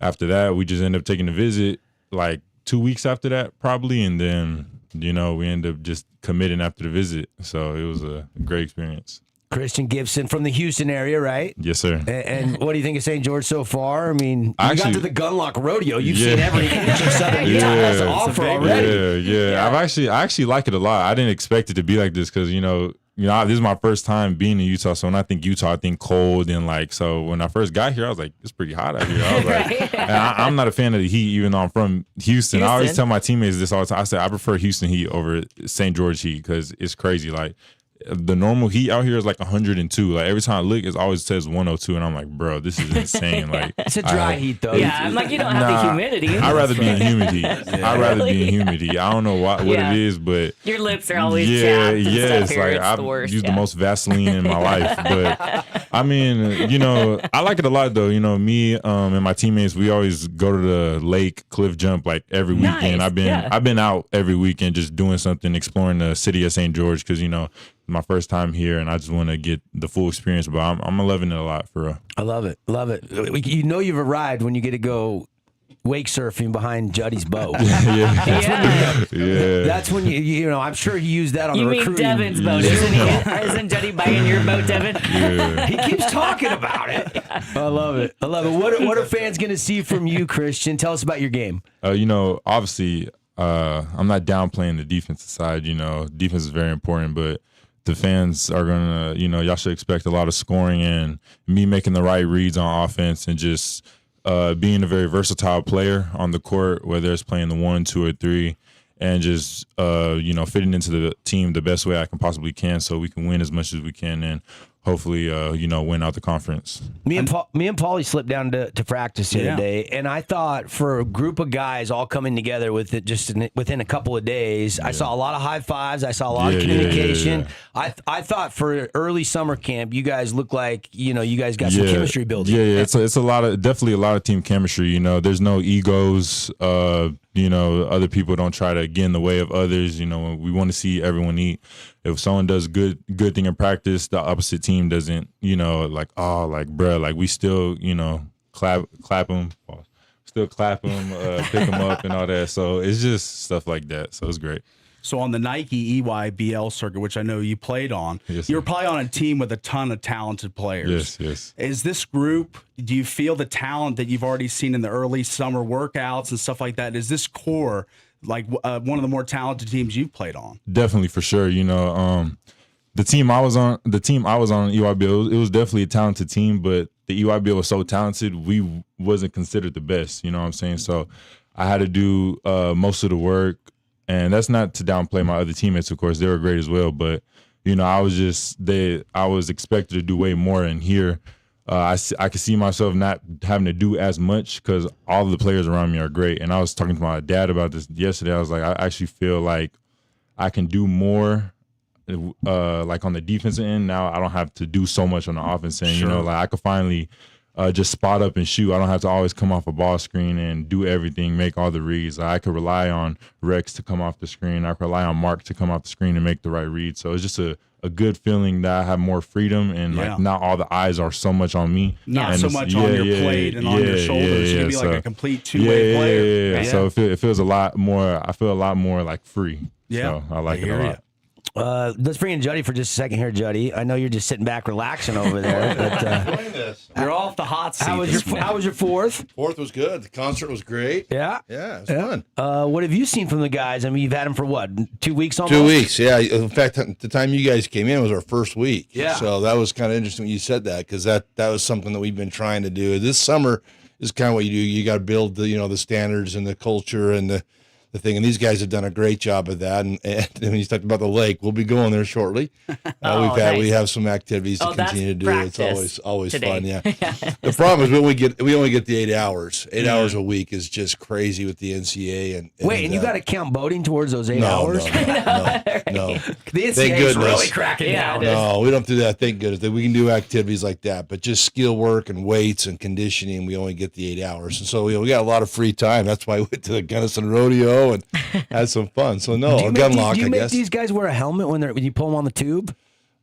after that, we just ended up taking a visit like 2 weeks after that probably. And then, we ended up just committing after the visit. So it was a great experience. Christian Gibson from the Houston area, right? Yes, sir. And what do you think of St. George so far? I mean, you got Actually- to the Gunlock Rodeo. You've Yeah. seen everything that Southern Utah has to Yeah. offer already. Yeah. I actually like it a lot. I didn't expect it to be like this because this is my first time being in Utah. So when I think Utah, I think cold and so when I first got here, I was like, it's pretty hot out here. I was like, and I'm not a fan of the heat, even though I'm from Houston. I always tell my teammates this all the time. I said I prefer Houston heat over St. George heat because it's crazy. Like, the normal heat out here is like 102. Like every time I look, it always says 102, and I'm like, bro, this is insane. Like It's a dry heat, though. Yeah, I'm like, you don't have the humidity. I'd rather be in humidity. I'd rather be in humidity. I don't know what Yeah. it is, but Your lips are always yeah, chapped and yes. stuff here. Like It's I've the worst. used yeah. the most Vaseline in my life, but I mean, I like it a lot though. Me and my teammates, we always go to the lake, cliff jump like every weekend. Nice, I've been out every weekend just doing something, exploring the city of St. George because my first time here, and I just want to get the full experience. But I'm loving it a lot for real. I love it. Love it. You've arrived when you get to go wake surfing behind Juddy's boat. Yeah. That's when you know. I'm sure he used that on You the mean recruiting. Devin's boat, isn't he? Isn't Juddy buying your boat, Devin? Yeah. He keeps talking about it. I love it. I love it. What are fans going to see from you, Christian? Tell us about your game. Obviously, I'm not downplaying the defensive side. Defense is very important, but the fans are gonna, y'all should expect a lot of scoring and me making the right reads on offense and just being a very versatile player on the court, whether it's playing the 1, 2, or 3, and just fitting into the team the best way I can possibly can, so we can win as much as we can and hopefully win out the conference. Me and Paulie slipped down to practice the other day, and I thought for a group of guys all coming together with it within a couple of days, I saw a lot of high fives. I saw a lot of communication. I thought for early summer camp, you guys look like you guys got some chemistry building. Yeah. It's definitely a lot of team chemistry. There's no egos. Other people don't try to get in the way of others. We want to see everyone eat. If someone does good thing in practice, the opposite team doesn't, we still, clap them, pick them up and all that. So it's just stuff like that. So it's great. So on the Nike EYBL circuit, which I know you played on, Yes, you were sir. probably on a team with a ton of talented players. Yes. Is this group, do you feel the talent that you've already seen in the early summer workouts and stuff like that? Is this core like one of the more talented teams you've played on? Definitely, for sure. The team I was on EYBL, it was definitely a talented team, but the EYBL was so talented, we wasn't considered the best. You know what I'm saying? So I had to do most of the work. And that's not to downplay my other teammates, of course. They were great as well. But, I was expected to do way more. And here, I could see myself not having to do as much because all of the players around me are great. And I was talking to my dad about this yesterday. I was like, I actually feel like I can do more, like on the defensive end. Now I don't have to do so much on the offense end. Sure. I could finally just spot up and shoot. I don't have to always come off a ball screen and do everything, make all the reads. I could rely on Rex to come off the screen. I could rely on Mark to come off the screen and make the right read. So it's just a good feeling that I have more freedom and like not all the eyes are so much on me. Not and so much on your plate and on your shoulders. You can be like a complete two-way player. Yeah. So it feels a lot more. I feel a lot more like free. Yeah. So I like it a lot. Let's bring in Juddy for just a second here, Juddy. I know you're just sitting back relaxing over there. But, You're off the hot seat. how was your fourth? Fourth was good. The concert was great. Yeah. Yeah, it was fun. What have you seen from the guys? I mean, you've had them for what, 2 weeks almost? 2 weeks, yeah. In fact, the time you guys came in was our first week. Yeah. So that was kind of interesting when you said that because that was something that we've been trying to do. This summer is kind of what you do. You got to build the standards and the culture and the thing. And these guys have done a great job of that. And when you talked about the lake, we'll be going there shortly. We have some activities to continue to do. It's always today. fun. Yeah. The problem is we only get the 8 hours. 8 hours a week is just crazy with the NCAA. And you got to count boating towards those 8 hours? No. The NCAA Thank is goodness. really cracking down. No, we don't do that. Thank goodness. We can do activities like that, but just skill work and weights and conditioning, we only get the 8 hours. And so we got a lot of free time. That's why we went to the Gunnison Rodeo and had some fun. So Do you make guess. these guys wear a helmet when you pull them on the tube?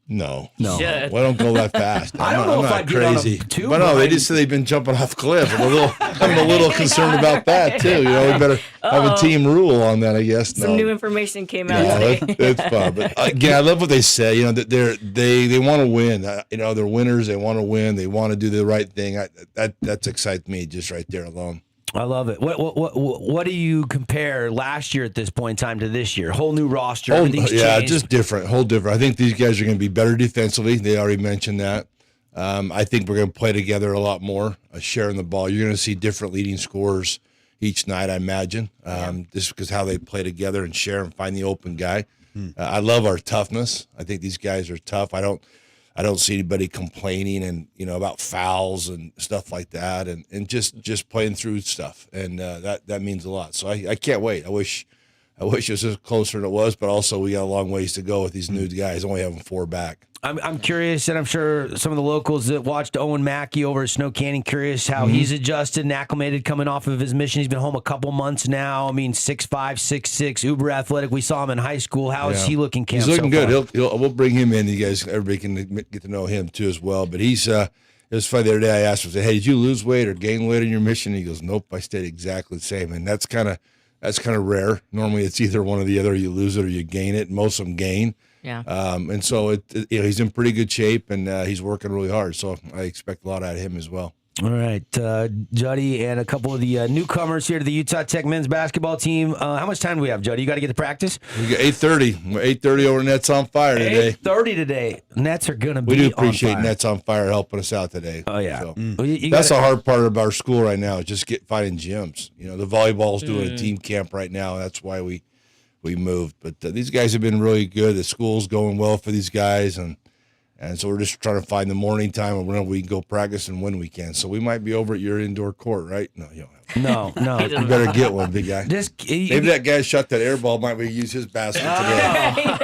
No. Should. We don't go that fast. I don't know I'm if not I'd get on a crazy. tube But no, they behind- just say they've been jumping off cliff. I'm a little concerned about that too. We better have a team rule on that, I guess. Some new information came out Yeah, today. that's fun. But again, I love what they say. That they want to win. They're winners. They want to win. They want to do the right thing. That excites me just right there alone. I love it. What do you compare last year at this point in time to this year? Whole new roster. Everything's changed. Just different. Whole different. I think these guys are going to be better defensively. They already mentioned that. I think we're going to play together a lot more, sharing the ball. You're going to see different leading scorers each night, I imagine, just because how they play together and share and find the open guy. I love our toughness. I think these guys are tough. I don't see anybody complaining and about fouls and stuff like that, and just playing through stuff, and that means a lot. So I can't wait. I wish it was closer than it was, but also we got a long ways to go with these new guys. Only having 4 back. I'm curious, and I'm sure some of the locals that watched Owen Mackey over at Snow Canyon, curious how he's adjusted and acclimated coming off of his mission. He's been home a couple months now. I mean, 6'5", 6'6", uber athletic. We saw him in high school. How is he looking, camp? He's looking so good. far? We'll bring him in. You guys, everybody can get to know him too as well. But he's it was funny the other day. I asked him, I said, "Hey, did you lose weight or gain weight in your mission?" And he goes, "Nope, I stayed exactly the same." And that's kind of rare. Normally, it's either one or the other. You lose it or you gain it. Most of them gain. Yeah. And so he's in pretty good shape, and he's working really hard. So I expect a lot out of him as well. All right, Juddy, and a couple of the newcomers here to the Utah Tech men's basketball team. How much time do we have, Juddy? You got to get to practice? We got 8:30. We're 8:30 over Nets on Fire today. 8:30 today. Nets are going to be We do appreciate on fire. Nets on Fire helping us out today. Oh, yeah. So, Well, you that's gotta- the hard part of our school right now, is just finding gyms. You know, the volleyball's doing a team camp right now. That's why we moved. But these guys have been really good. The school's going well for these guys, and so we're just trying to find the morning time when we can go practice and when we can. So we might be over at your indoor court, right? No, you don't have No, no. You better get one, big guy. Maybe that guy shot that air ball. Might we use his basket today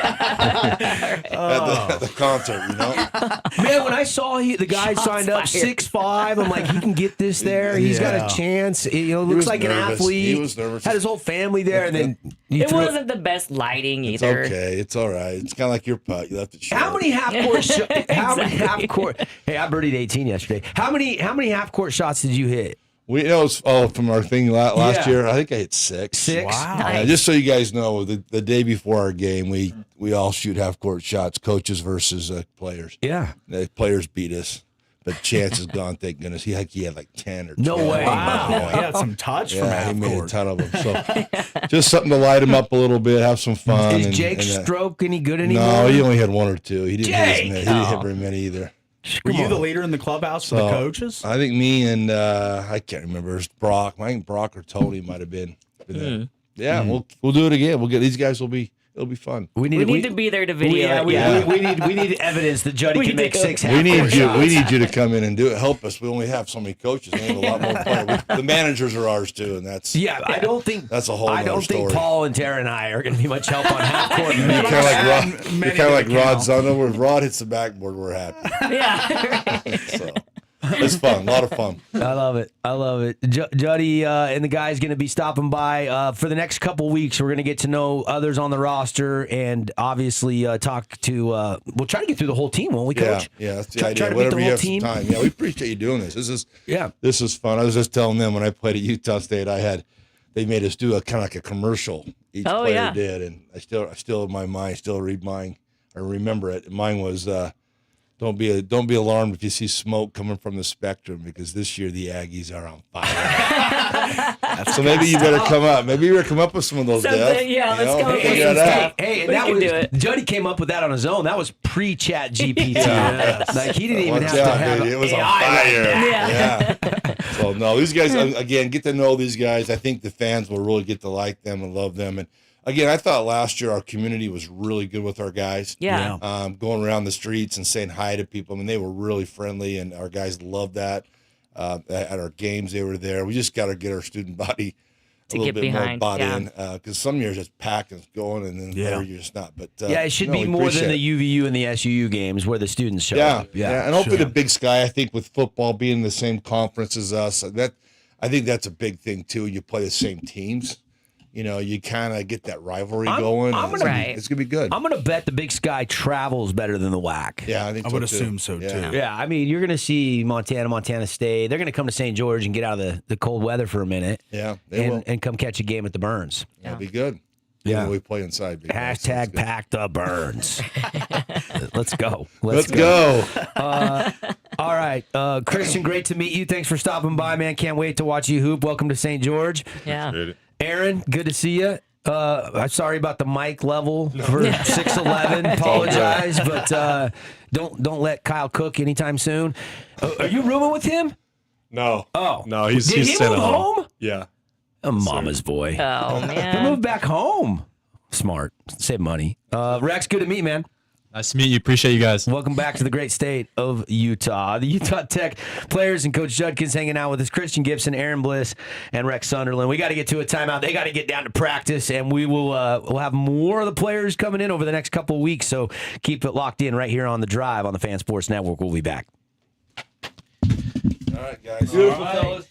at the concert? You know, Man, when I saw the guy Shots signed up fired. 6'5", I'm like, he can get this there. He's got Yeah. a chance. Looks was like nervous. an athlete. He was nervous. Had his whole family there, and then It wasn't the best lighting it's either. okay. It's all right. It's kind of like your putt. You left it short. How many half court? How many Exactly. half court? Hey, I birdied 18 yesterday. How many half court shots did you hit? We know it's from our thing last Yeah. year. I think I hit 6. 6. Wow. Nice. Just so you guys know, the day before our game, we all shoot half court shots, coaches versus players. Yeah. The players beat us, but Chance is gone. Thank goodness. He had like 10 or 12. No way. Wow. Yeah. He had some touch from Yeah, he half made a court. ton of them. So just something to light him up a little bit, have some fun. Is Jake's and, stroke any good anymore? No, he only had 1 or 2. He didn't hit as Jake! many. He didn't hit very many either. Were Come you the on. leader in the clubhouse for the coaches? I think me and I can't remember. It's Brock. I think Brock or Tony might have been. Yeah, we'll do it again. We'll get these guys. It'll be fun. We need to be there to video it. Yeah. we need evidence that Juddy We can make do. 6 half We need court you. shots. We need you to come in and do it. Help us. We only have so many coaches. We have a lot more players. The managers are ours too, and that's Yeah, I don't think that's a whole. I don't nother think story. Paul and Tara and I are going to be much help on half court. You're kind of like Rod. Many You're kind of like to Rod count. Zono. Where Rod hits the backboard, we're happy. Yeah. So it's fun. A lot of fun. I love it. I love it. Juddy and the guys going to be stopping by for the next couple weeks. We're going to get to know others on the roster and obviously talk to. We'll try to get through the whole team, won't we, Coach? Yeah. That's the Try idea. to beat Whatever the you whole have team. some time. Yeah, we appreciate you doing this. This is fun. I was just telling them when I played at Utah State, they made us do a kind of like a commercial. Each Oh, player yeah. did, and I still in my mind, still read mine or remember it. Mine was don't be alarmed if you see smoke coming from the spectrum, because this year the Aggies are on fire. So maybe you better come up. Maybe you better come up with some of those. Something, Dev. yeah, let's come up with figure some it out. stuff. Hey, and We that can was do it. Juddy came up with that on his own. That was pre-Chat GPT. Yeah. Like he didn't even Watch have to out, have dude. It was on AI like fire. that. Yeah. So no, these guys again, get to know these guys. I think the fans will really get to like them and love them. And again, I thought last year our community was really good with our guys. Yeah. Going around the streets and saying hi to people. I mean, they were really friendly, and our guys loved that. At our games, they were there. We just got to get our student body a To little get bit more behind, bought yeah. in, because some years it's packed and it's going, and then other years it's not. But Yeah, it should no, be we more than appreciate the it. UVU and the SUU games where the students show Yeah, up. yeah, and hopefully the Big Sky. I think with football being in the same conference as us, I think that's a big thing too. You play the same teams, you kind of get that rivalry going. I'm and gonna- Right. it's gonna be good. I'm going to bet the Big Sky travels better than the WAC. Yeah, I think I so would too. assume so, Yeah. too. Yeah, I mean, you're going to see Montana State. They're going to come to St. George and get out of the cold weather for a minute. Yeah, they will. And come catch a game at the Burns. It'll be good. Yeah. When we play inside. Big guys, so it's Hashtag good. pack the Burns. Let's go. Let's go. All right. Christian, great to meet you. Thanks for stopping by, man. Can't wait to watch you hoop. Welcome to St. George. Yeah. Aaron, good to see you. I'm sorry about the mic level for 6'11". Apologize, but don't let Kyle cook anytime soon. Are you rooming with him? No. Oh. No, he's Did he sent move home. home? Yeah. A mama's boy. Oh He man. moved back home. Smart. Save money. Rex, good to meet you, man. Nice to meet you. Appreciate you guys. Welcome back to the great state of Utah. The Utah Tech players and Coach Judkins hanging out with us. Christian Gibson, Aaron Bliss, and Rex Sunderland. We got to get to a timeout. They got to get down to practice, and we will we'll have more of the players coming in over the next couple of weeks. So keep it locked in right here on The Drive on the Fan Sports Network. We'll be back. All right, guys. Beautiful, fellas.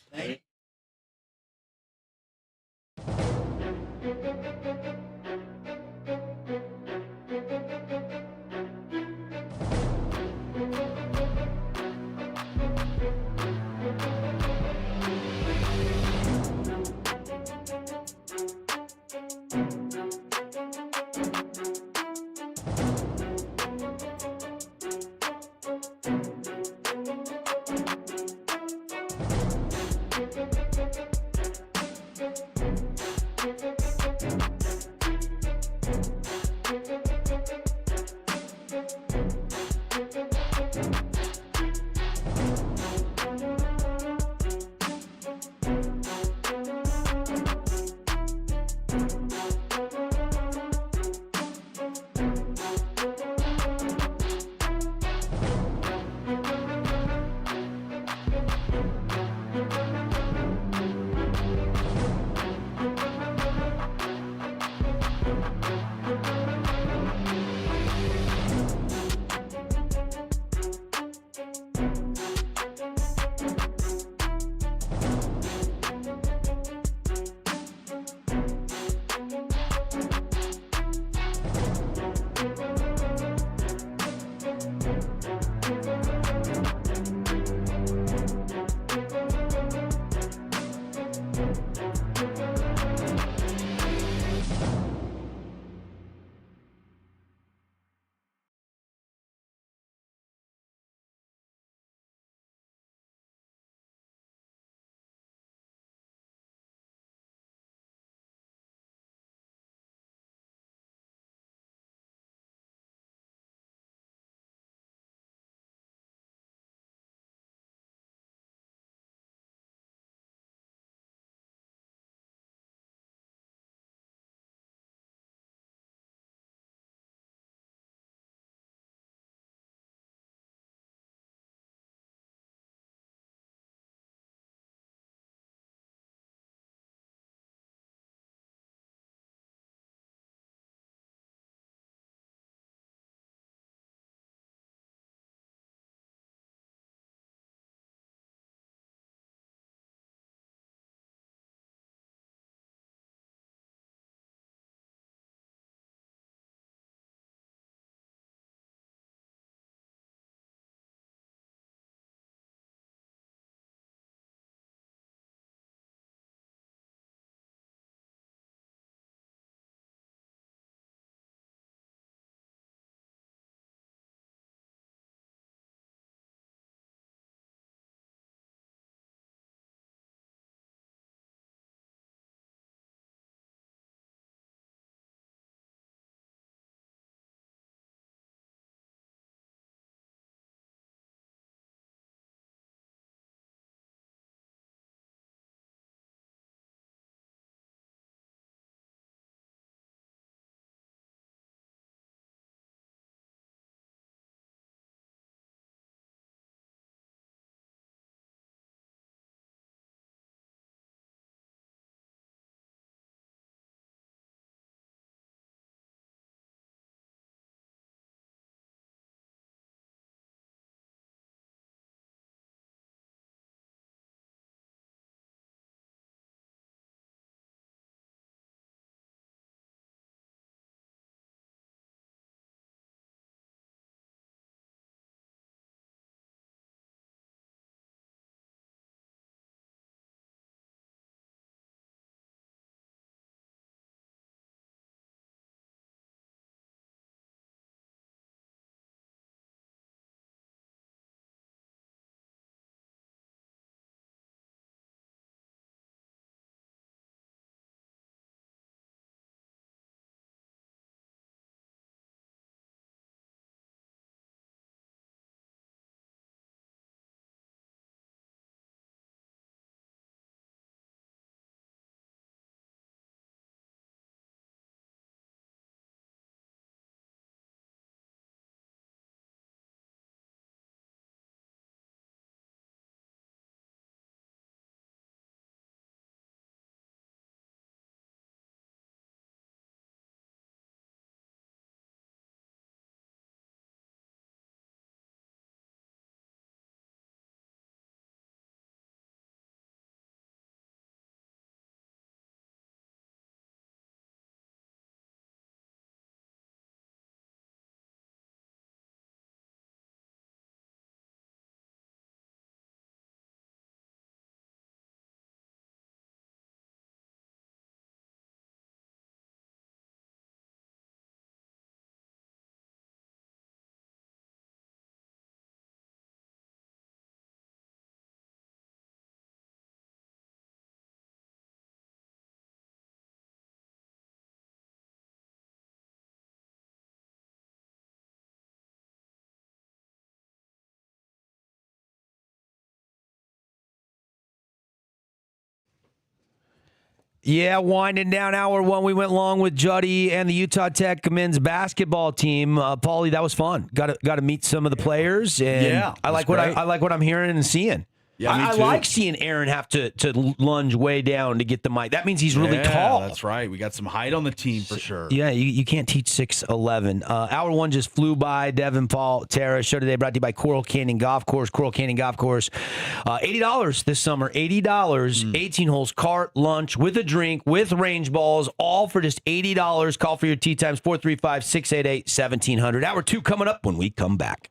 Yeah, winding down hour one. We went long with Juddy and the Utah Tech men's basketball team. Paulie, that was fun. Got to meet some of the players, and Yeah, I like that's great. I like what I'm hearing and seeing. Yeah, me I too. like seeing Aaron have to lunge way down to get the mic. That means he's really Yeah, tall. that's right. We got some height on the team for sure. Yeah, you can't teach 6'11". Hour one just flew by. Devin, Paul, Tara. Show today brought to you by Coral Canyon Golf Course. Coral Canyon Golf Course. $80 this summer. $80. 18 holes, cart, lunch, with a drink, with range balls, all for just $80. Call for your tee times, 435-688-1700. Hour two coming up when we come back.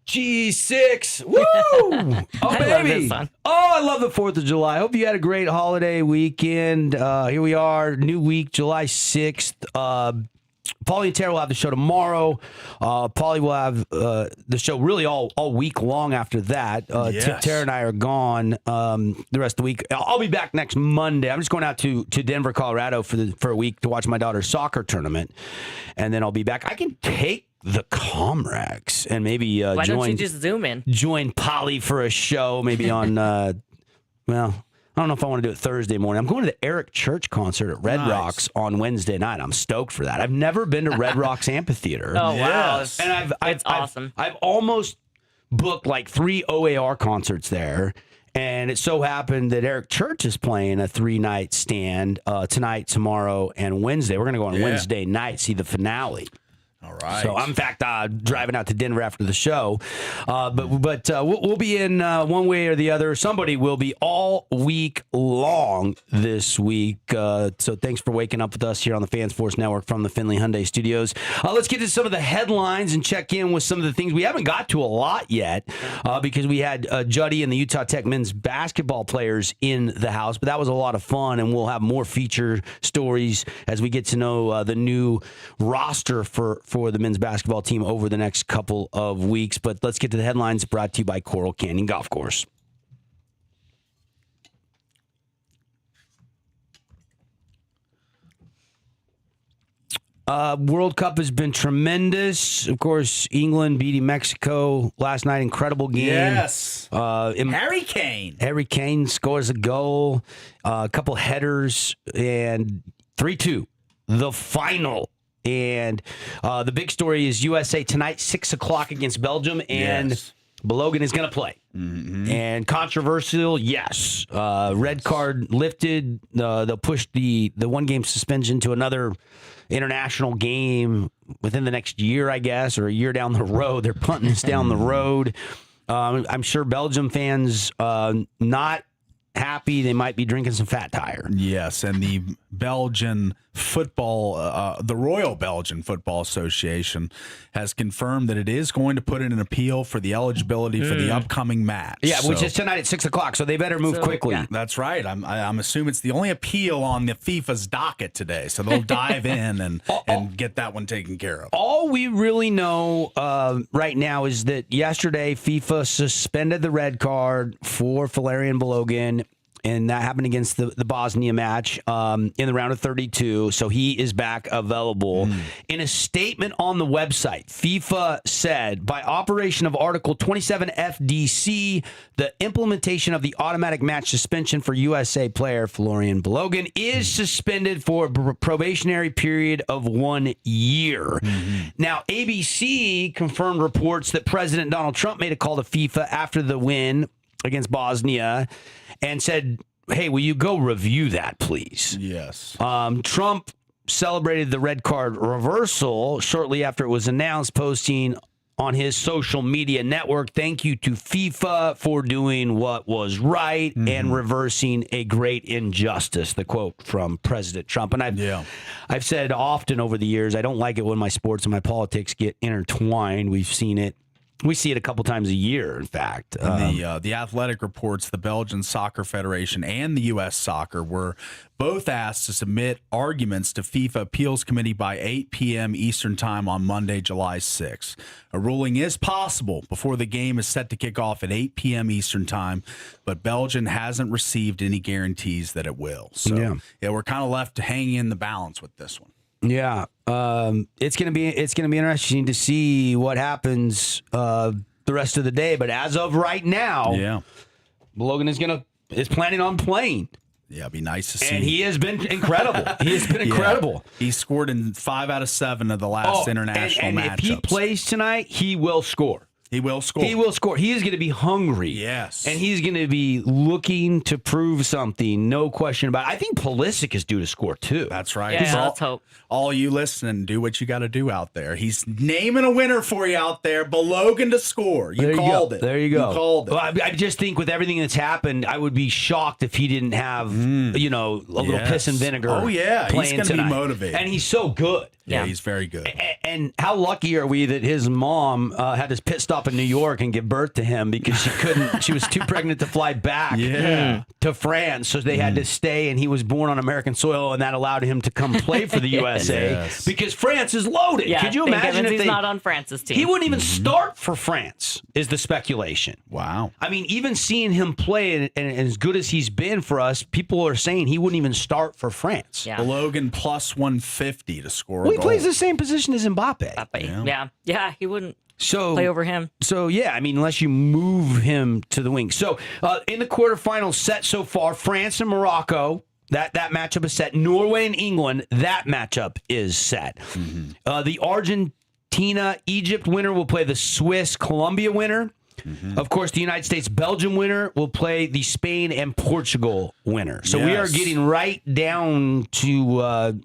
G6. Woo! Oh, I baby. love this song. Oh, I love the 4th of July. Hope you had a great holiday weekend. Here we are, new week, July 6th. Paulie and Tara will have the show tomorrow. Paulie will have the show really all week long after that. Yes. Tara and I are gone the rest of the week. I'll be back next Monday. I'm just going out to Denver, Colorado for a week to watch my daughter's soccer tournament, and then I'll be back. I can take the Comrex and maybe Why don't you just zoom in? join Polly for a show, maybe on well, I don't know if I want to do it Thursday morning. I'm going to the Eric Church concert at Red Rocks on Wednesday night. I'm stoked for that. I've never been to Red Rocks Amphitheater. Oh, wow. Yes. And It's awesome. I've almost booked like 3 OAR concerts there. And it so happened that Eric Church is playing a 3-night stand tonight, tomorrow, and Wednesday. We're going to go on Wednesday night, see the finale. All right. So I'm, in fact, driving out to Denver after the show. But we'll be in one way or the other. Somebody will be all week long this week. So thanks for waking up with us here on the Fans Force Network from the Findlay Hyundai Studios. Let's get to some of the headlines and check in with some of the things. We haven't got to a lot yet because we had Juddy and the Utah Tech men's basketball players in the house. But that was a lot of fun, and we'll have more feature stories as we get to know the new roster for the men's basketball team over the next couple of weeks. But let's get to the headlines brought to you by Coral Canyon Golf Course. World Cup has been tremendous. Of course, England beating Mexico last night. Incredible game. Yes. Harry Kane. Harry Kane scores a goal, a couple headers, and 3-2, the final. And the big story is USA tonight, 6 o'clock against Belgium, and Balogun is going to play. Mm-hmm. And controversial, yes. Red card lifted. They'll push the one-game suspension to another international game within the next year, I guess, or a year down the road. They're punting us down the road. I'm sure Belgium fans not happy. They might be drinking some Fat Tire. Yes, and the Belgian football, the Royal Belgian Football Association has confirmed that it is going to put in an appeal for the eligibility for the upcoming match. Yeah, which is tonight at 6 o'clock, so they better move quickly. Yeah. That's right. I'm assuming it's the only appeal on the FIFA's docket today, so they'll dive in and get that one taken care of. All we really know right now is that yesterday FIFA suspended the red card for Valerian Balogun, and that happened against the Bosnia match in the round of 32. So he is back available. In a statement on the website, FIFA said, by operation of Article 27 FDC, the implementation of the automatic match suspension for USA player Valerian Balogun is suspended for a probationary period of 1 year. Now, ABC confirmed reports that President Donald Trump made a call to FIFA after the win against Bosnia and said, hey, will you go review that, please? Yes. Trump celebrated the red card reversal shortly after it was announced, posting on his social media network, thank you to FIFA for doing what was right and reversing a great injustice, the quote from President Trump. And I've said often over the years, I don't like it when my sports and my politics get intertwined. We've seen it. We see it a couple times a year, in fact. The Athletic reports the Belgian Soccer Federation and the U.S. Soccer were both asked to submit arguments to FIFA Appeals Committee by 8 p.m. Eastern Time on Monday, July 6. A ruling is possible before the game is set to kick off at 8 p.m. Eastern Time, but Belgium hasn't received any guarantees that it will. So we're kind of left hanging in the balance with this one. Yeah, it's gonna be interesting to see what happens the rest of the day. But as of right now, Balogun is planning on playing. Yeah, it'd be nice to see. And he has been incredible. He has been incredible. He scored in 5 out of 7 of the last international matchups. And if he plays tonight, he will score. He will score. He will score. He is going to be hungry. Yes. And he's going to be looking to prove something. No question about it. I think Pulisic is due to score too. That's right. Yeah, let's hope. All you listening, do what you got to do out there. He's naming a winner for you out there. Balogun to score. You called it. There you go. You called it. Well, I just think with everything that's happened, I would be shocked if he didn't have, a little piss and vinegar. Oh, yeah. Playing He's going to be tonight. motivated. And he's so good. Yeah, he's very good. And how lucky are we that his mom had this pit stop in New York and give birth to him because she couldn't. She was too pregnant to fly back to France, so they had to stay. And he was born on American soil, and that allowed him to come play for the USA because France is loaded. Yeah, Could you imagine if he's not on France's team? He wouldn't even start for France. Is the speculation? Wow. I mean, even seeing him play and as good as he's been for us, people are saying he wouldn't even start for France. Yeah. Logan plus 150 to score. Well, a he goal. plays the same position as Mbappe. Yeah, he wouldn't So play over him. So yeah, I mean, unless you move him to the wing. So in the quarterfinals set so far, France and Morocco. That matchup is set. Norway and England. That matchup is set. The Argentina-Egypt winner will play the Swiss-Colombia winner. Of course, the United States-Belgium winner will play the Spain and Portugal winner. So we are getting right down to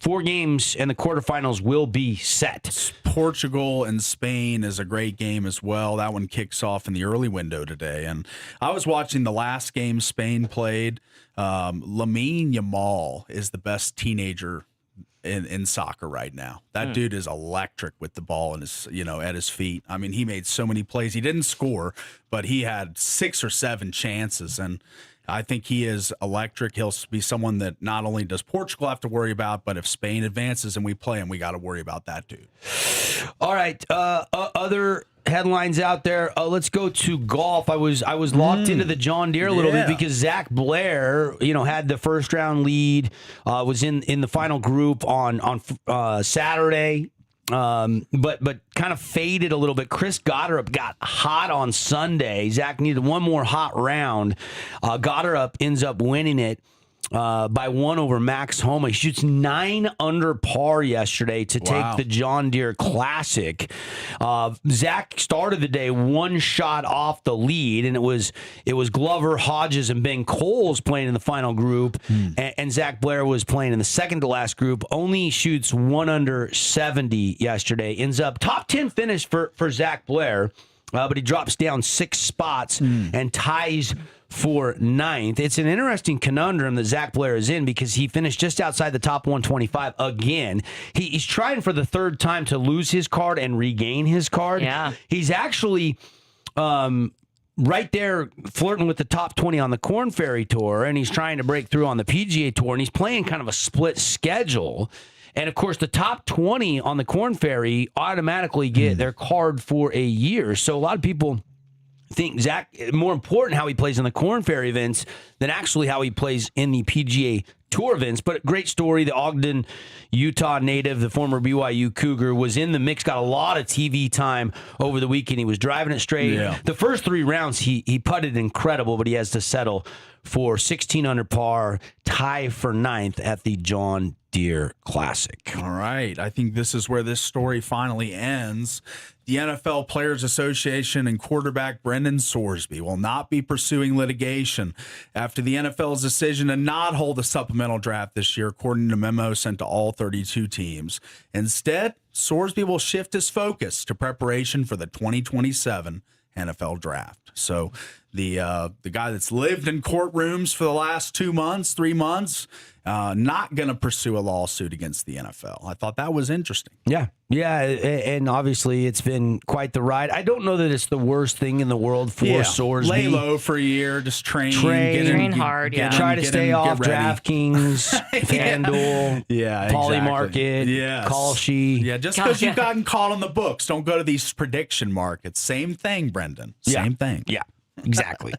4 games, and the quarterfinals will be set. Portugal and Spain is a great game as well. That one kicks off in the early window today. And I was watching the last game Spain played. Lamine Yamal is the best teenager in soccer right now. That dude is electric with the ball in his, at his feet. I mean, he made so many plays. He didn't score, but he had 6 or 7 chances, and I think he is electric. He'll be someone that not only does Portugal have to worry about, but if Spain advances and we play him, we got to worry about that dude. All right, other headlines out there. Let's go to golf. I was locked into the John Deere a little bit because Zach Blair, had the first round lead, was in the final group on Saturday. But kind of faded a little bit. Chris Gotterup got hot on Sunday. Zach needed one more hot round. Gotterup ends up winning it by 1 over Max Homa. He shoots 9 under par yesterday to take the John Deere Classic. Zach started the day 1 shot off the lead, and it was Glover, Hodges, and Ben Coles playing in the final group, and Zach Blair was playing in the second to last group. Only shoots 1 under 70 yesterday. Ends up top 10 finish for Zach Blair, but he drops down 6 spots and ties for 9th. It's an interesting conundrum that Zach Blair is in because he finished just outside the top 125 again. He's trying for the 3rd time to lose his card and regain his card. Yeah. He's actually right there flirting with the top 20 on the Korn Ferry Tour, and he's trying to break through on the PGA Tour, and he's playing kind of a split schedule. And, of course, the top 20 on the Korn Ferry automatically get their card for a year. So a lot of people think Zach, more important how he plays in the Korn Ferry events than actually how he plays in the PGA Tour events. But great story. The Ogden, Utah native, the former BYU Cougar, was in the mix, got a lot of TV time over the weekend. He was driving it straight. Yeah. The first 3 rounds, he putted incredible, but he has to settle for 16 under par, tie for 9th at the John Deere Classic. All right. I think this is where this story finally ends. The NFL Players Association and quarterback Brendan Sorsby will not be pursuing litigation after the NFL's decision to not hold a supplemental draft this year, according to a memo sent to all 32 teams. Instead, Sorsby will shift his focus to preparation for the 2027 NFL Draft. So the guy that's lived in courtrooms for the last 2 months, 3 months, not going to pursue a lawsuit against the NFL. I thought that was interesting. Yeah, and obviously it's been quite the ride. I don't know that it's the worst thing in the world for Sorsby. Lay low for a year, just train hard, try to stay off DraftKings, FanDuel, Poly Market, Kalshi. Yeah, just because you've gotten caught on the books, don't go to these prediction markets. Same thing, Brendan. Same thing. Yeah. Exactly.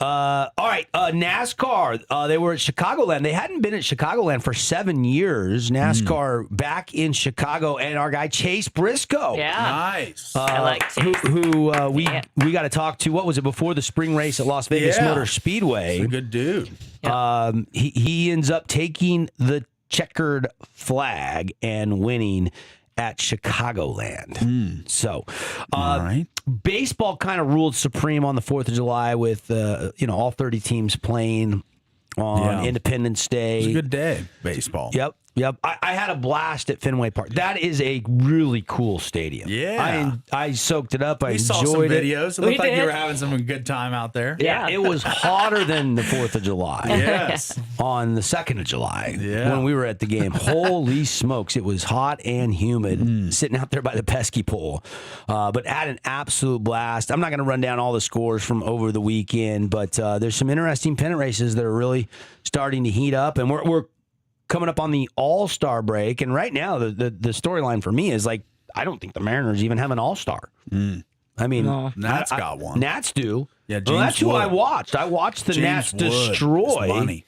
All right. NASCAR. They were at Chicagoland. They hadn't been at Chicagoland for 7 years. NASCAR back in Chicago, and our guy Chase Briscoe. Yeah. Nice. I like Chase. Who we got to talk to. What was it before the spring race at Las Vegas Motor Speedway? He's a good dude. He ends up taking the checkered flag and winning at Chicagoland. So, all right. Baseball kind of ruled supreme on the 4th of July with, all 30 teams playing on Independence Day. It was a good day, baseball. Yep. Yep. I had a blast at Fenway Park. That is a really cool stadium. Yeah. I soaked it up. I We enjoyed saw some it. videos. It looked like you did. were having some good time out there. Yeah, it was hotter than the 4th of July. Yes. On the 2nd of July, Yeah. when we were at the game. Holy smokes, it was hot and humid sitting out there by the pesky pool. But had an absolute blast. I'm not going to run down all the scores from over the weekend, but there's some interesting pennant races that are really starting to heat up. And we're coming up on the All-Star break. And right now, the storyline for me is like, I don't think the Mariners even have an All-Star. I mean, Nats got one. Nats do. Yeah, Well, that's James who Wood. I watched. I watched the Nats James Wood is destroy money.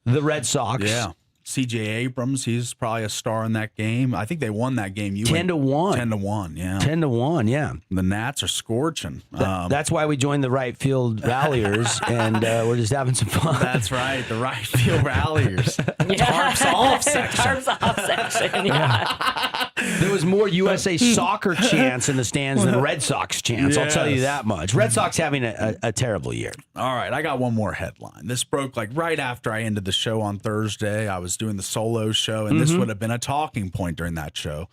the Red Sox. Yeah. CJ Abrams, he's probably a star in that game. I think they won that game. 10-1. 10-1, yeah. 10-1, yeah. The Nats are scorching. That's why we joined the right field ralliers, and we're just having some fun. That's right, the right field ralliers. Tarps off section. Tarps off section. Yeah. There was more USA soccer chants in the stands than Red Sox chants. I'll tell you Yes. that much. Red Sox having a terrible year. All right, I got one more headline. This broke like right after I ended the show on Thursday. I was doing the solo show, and this would have been a talking point during that show.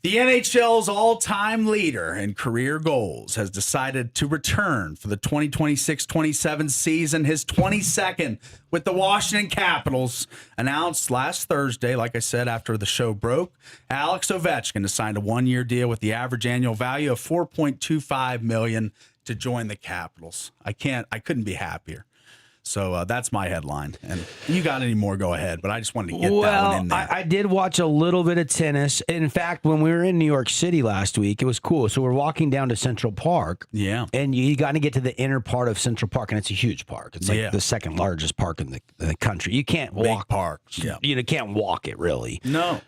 The NHL's all-time leader in career goals has decided to return for the 2026-27 season, his 22nd with the Washington Capitals, announced last Thursday, like I said, after the show broke. Alex Ovechkin has signed a one-year deal with the average annual value of $4.25 million to join the Capitals. I couldn't be happier. So that's my headline. And you got any more, go ahead. But I just wanted to get that one in there. I did watch a little bit of tennis. In fact, when we were in New York City last week, it was cool. So we're walking down to Central Park. Yeah. And you got to get to the inner part of Central Park, and it's a huge park. It's like the second largest park in the country. You can't Big walk. parks. Yeah. You can't walk it, really. No.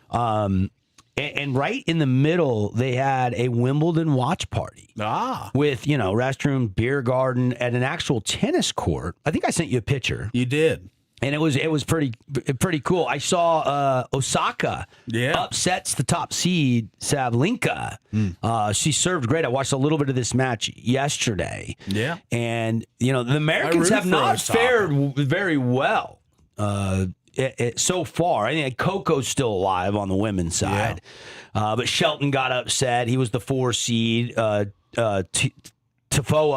And right in the middle, they had a Wimbledon watch party with, restroom, beer garden, at an actual tennis court. I think I sent you a picture. You did. And it was pretty cool. I saw Osaka upsets the top seed, Sabalenka. She served great. I watched a little bit of this match yesterday. Yeah. And, the Americans have not fared very well so far. I think Coco's still alive on the women's side. But Shelton got upset. He was the 4 seed. Tafoa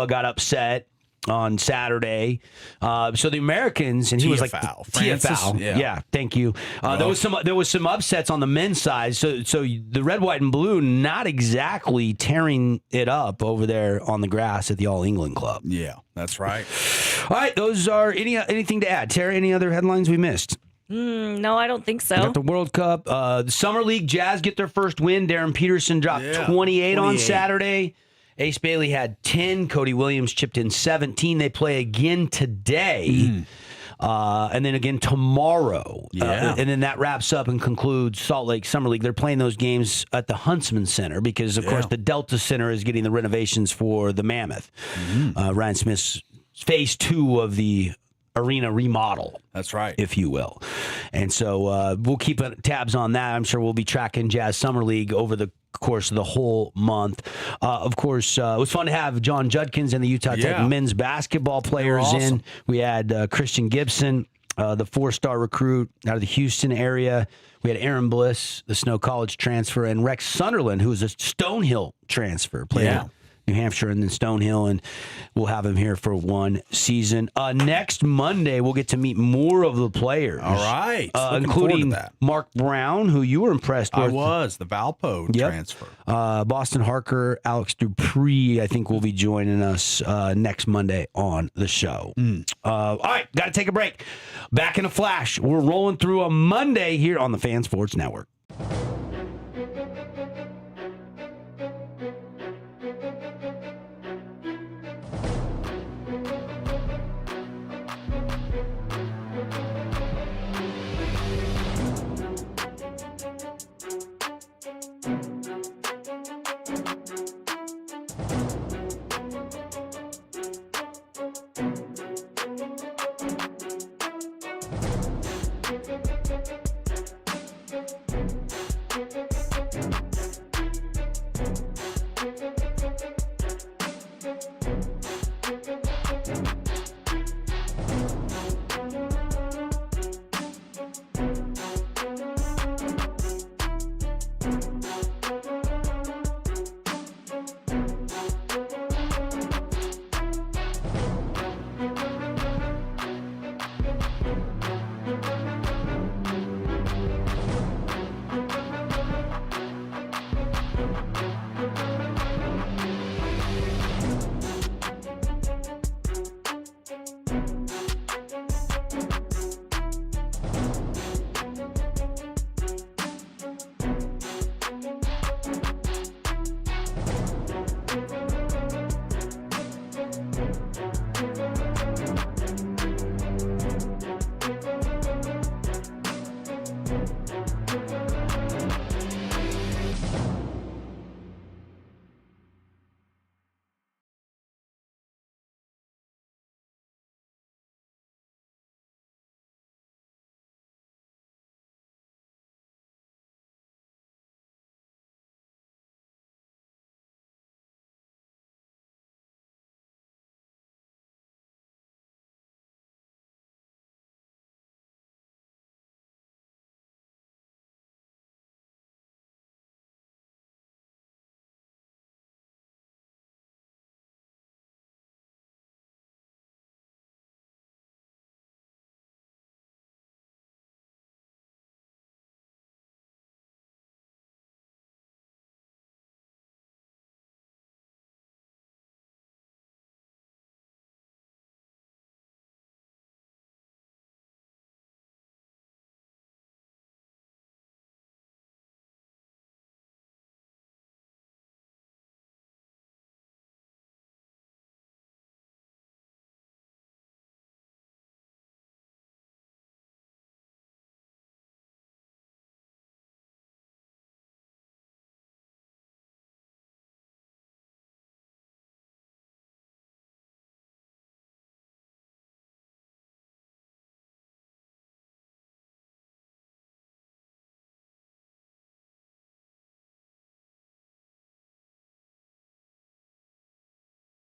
got upset on Saturday. So the Americans, and he was like Francis, yeah, thank you. There was some upsets on the men's side. So the red, white, and blue not exactly tearing it up over there on the grass at the All England Club. Yeah, that's right. All right, those are anything to add, Terry? Any other headlines we missed? No, I don't think so. Got the World Cup. The Summer League Jazz get their first win. Darren Peterson dropped 28 on Saturday. Ace Bailey had 10. Cody Williams chipped in 17. They play again today. And then again tomorrow. And then that wraps up and concludes Salt Lake Summer League. They're playing those games at the Huntsman Center because, of course, the Delta Center is getting the renovations for the Mammoth. Ryan Smith's phase 2 of the arena remodel. That's right. If you will. And so we'll keep tabs on that. I'm sure we'll be tracking Jazz Summer League over the course of the whole month. Of course, it was fun to have John Judkins and the Utah Tech men's basketball players in. We had Christian Gibson, the 4-star recruit out of the Houston area. We had Aaron Bliss, the Snow College transfer, and Rex Sunderland, who was a Stonehill transfer, played at New Hampshire and then Stonehill, and we'll have him here for one season. Next Monday, we'll get to meet more of the players. All right. Including Mark Brown, who you were impressed with. I was, the Valpo transfer. Boston Harker, Alex Dupree, I think will be joining us next Monday on the show. All right, got to take a break. Back in a flash. We're rolling through a Monday here on the Fan Sports Network.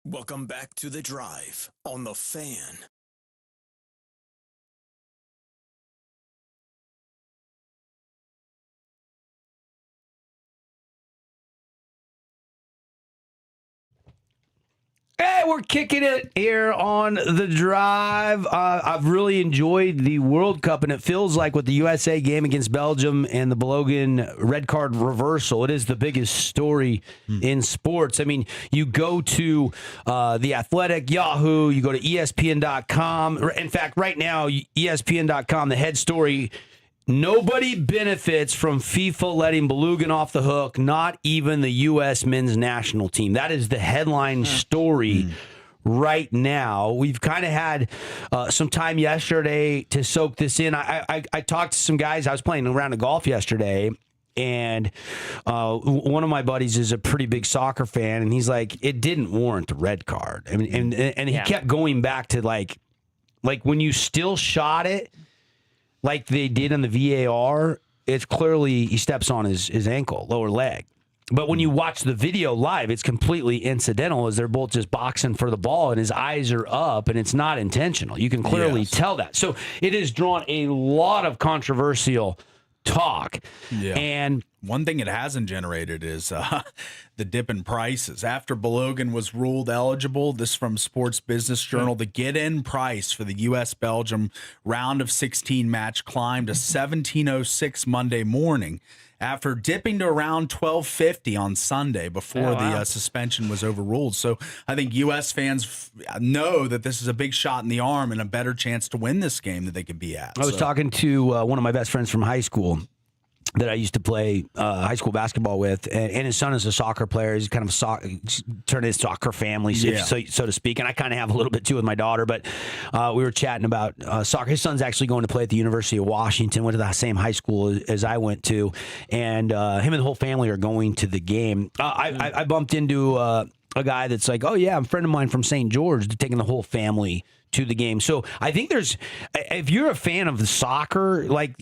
Welcome back to The Drive on The Fan. Hey, we're kicking it here on The Drive. I've really enjoyed the World Cup, and it feels like with the USA game against Belgium and the Balogun red card reversal, it is the biggest story in sports. I mean, you go to The Athletic, Yahoo, you go to ESPN.com. In fact, right now, ESPN.com, the head story, nobody benefits from FIFA letting Balogun off the hook, not even the U.S. men's national team. That is the headline story right now. We've kind of had some time yesterday to soak this in. I talked to some guys. I was playing a round of golf yesterday, and one of my buddies is a pretty big soccer fan, and he's like, it didn't warrant the red card. I mean, and he kept going back to like when you still shot it, like they did in the VAR, it's clearly he steps on his ankle, lower leg. But when you watch the video live, it's completely incidental as they're both just boxing for the ball and his eyes are up and it's not intentional. You can clearly tell that. So it has drawn a lot of controversial talk. Yeah. And one thing it hasn't generated is the dip in prices. After Balogun was ruled eligible, this from Sports Business Journal, the get-in price for the U.S.-Belgium round of 16 match climbed to $17.06 Monday morning after dipping to around $12.50 on Sunday before the suspension was overruled. So I think U.S. fans know that this is a big shot in the arm and a better chance to win this game that they could be at. I was talking to one of my best friends from high school that I used to play high school basketball with, and his son is a soccer player. He's kind of turned his soccer family, so to speak. And I kind of have a little bit too with my daughter, but we were chatting about soccer. His son's actually going to play at the University of Washington, went to the same high school as I went to, and him and the whole family are going to the game. I bumped into a guy that's like, oh yeah, I'm a friend of mine from St. George, taking the whole family to the game. So I think if you're a fan of the soccer, like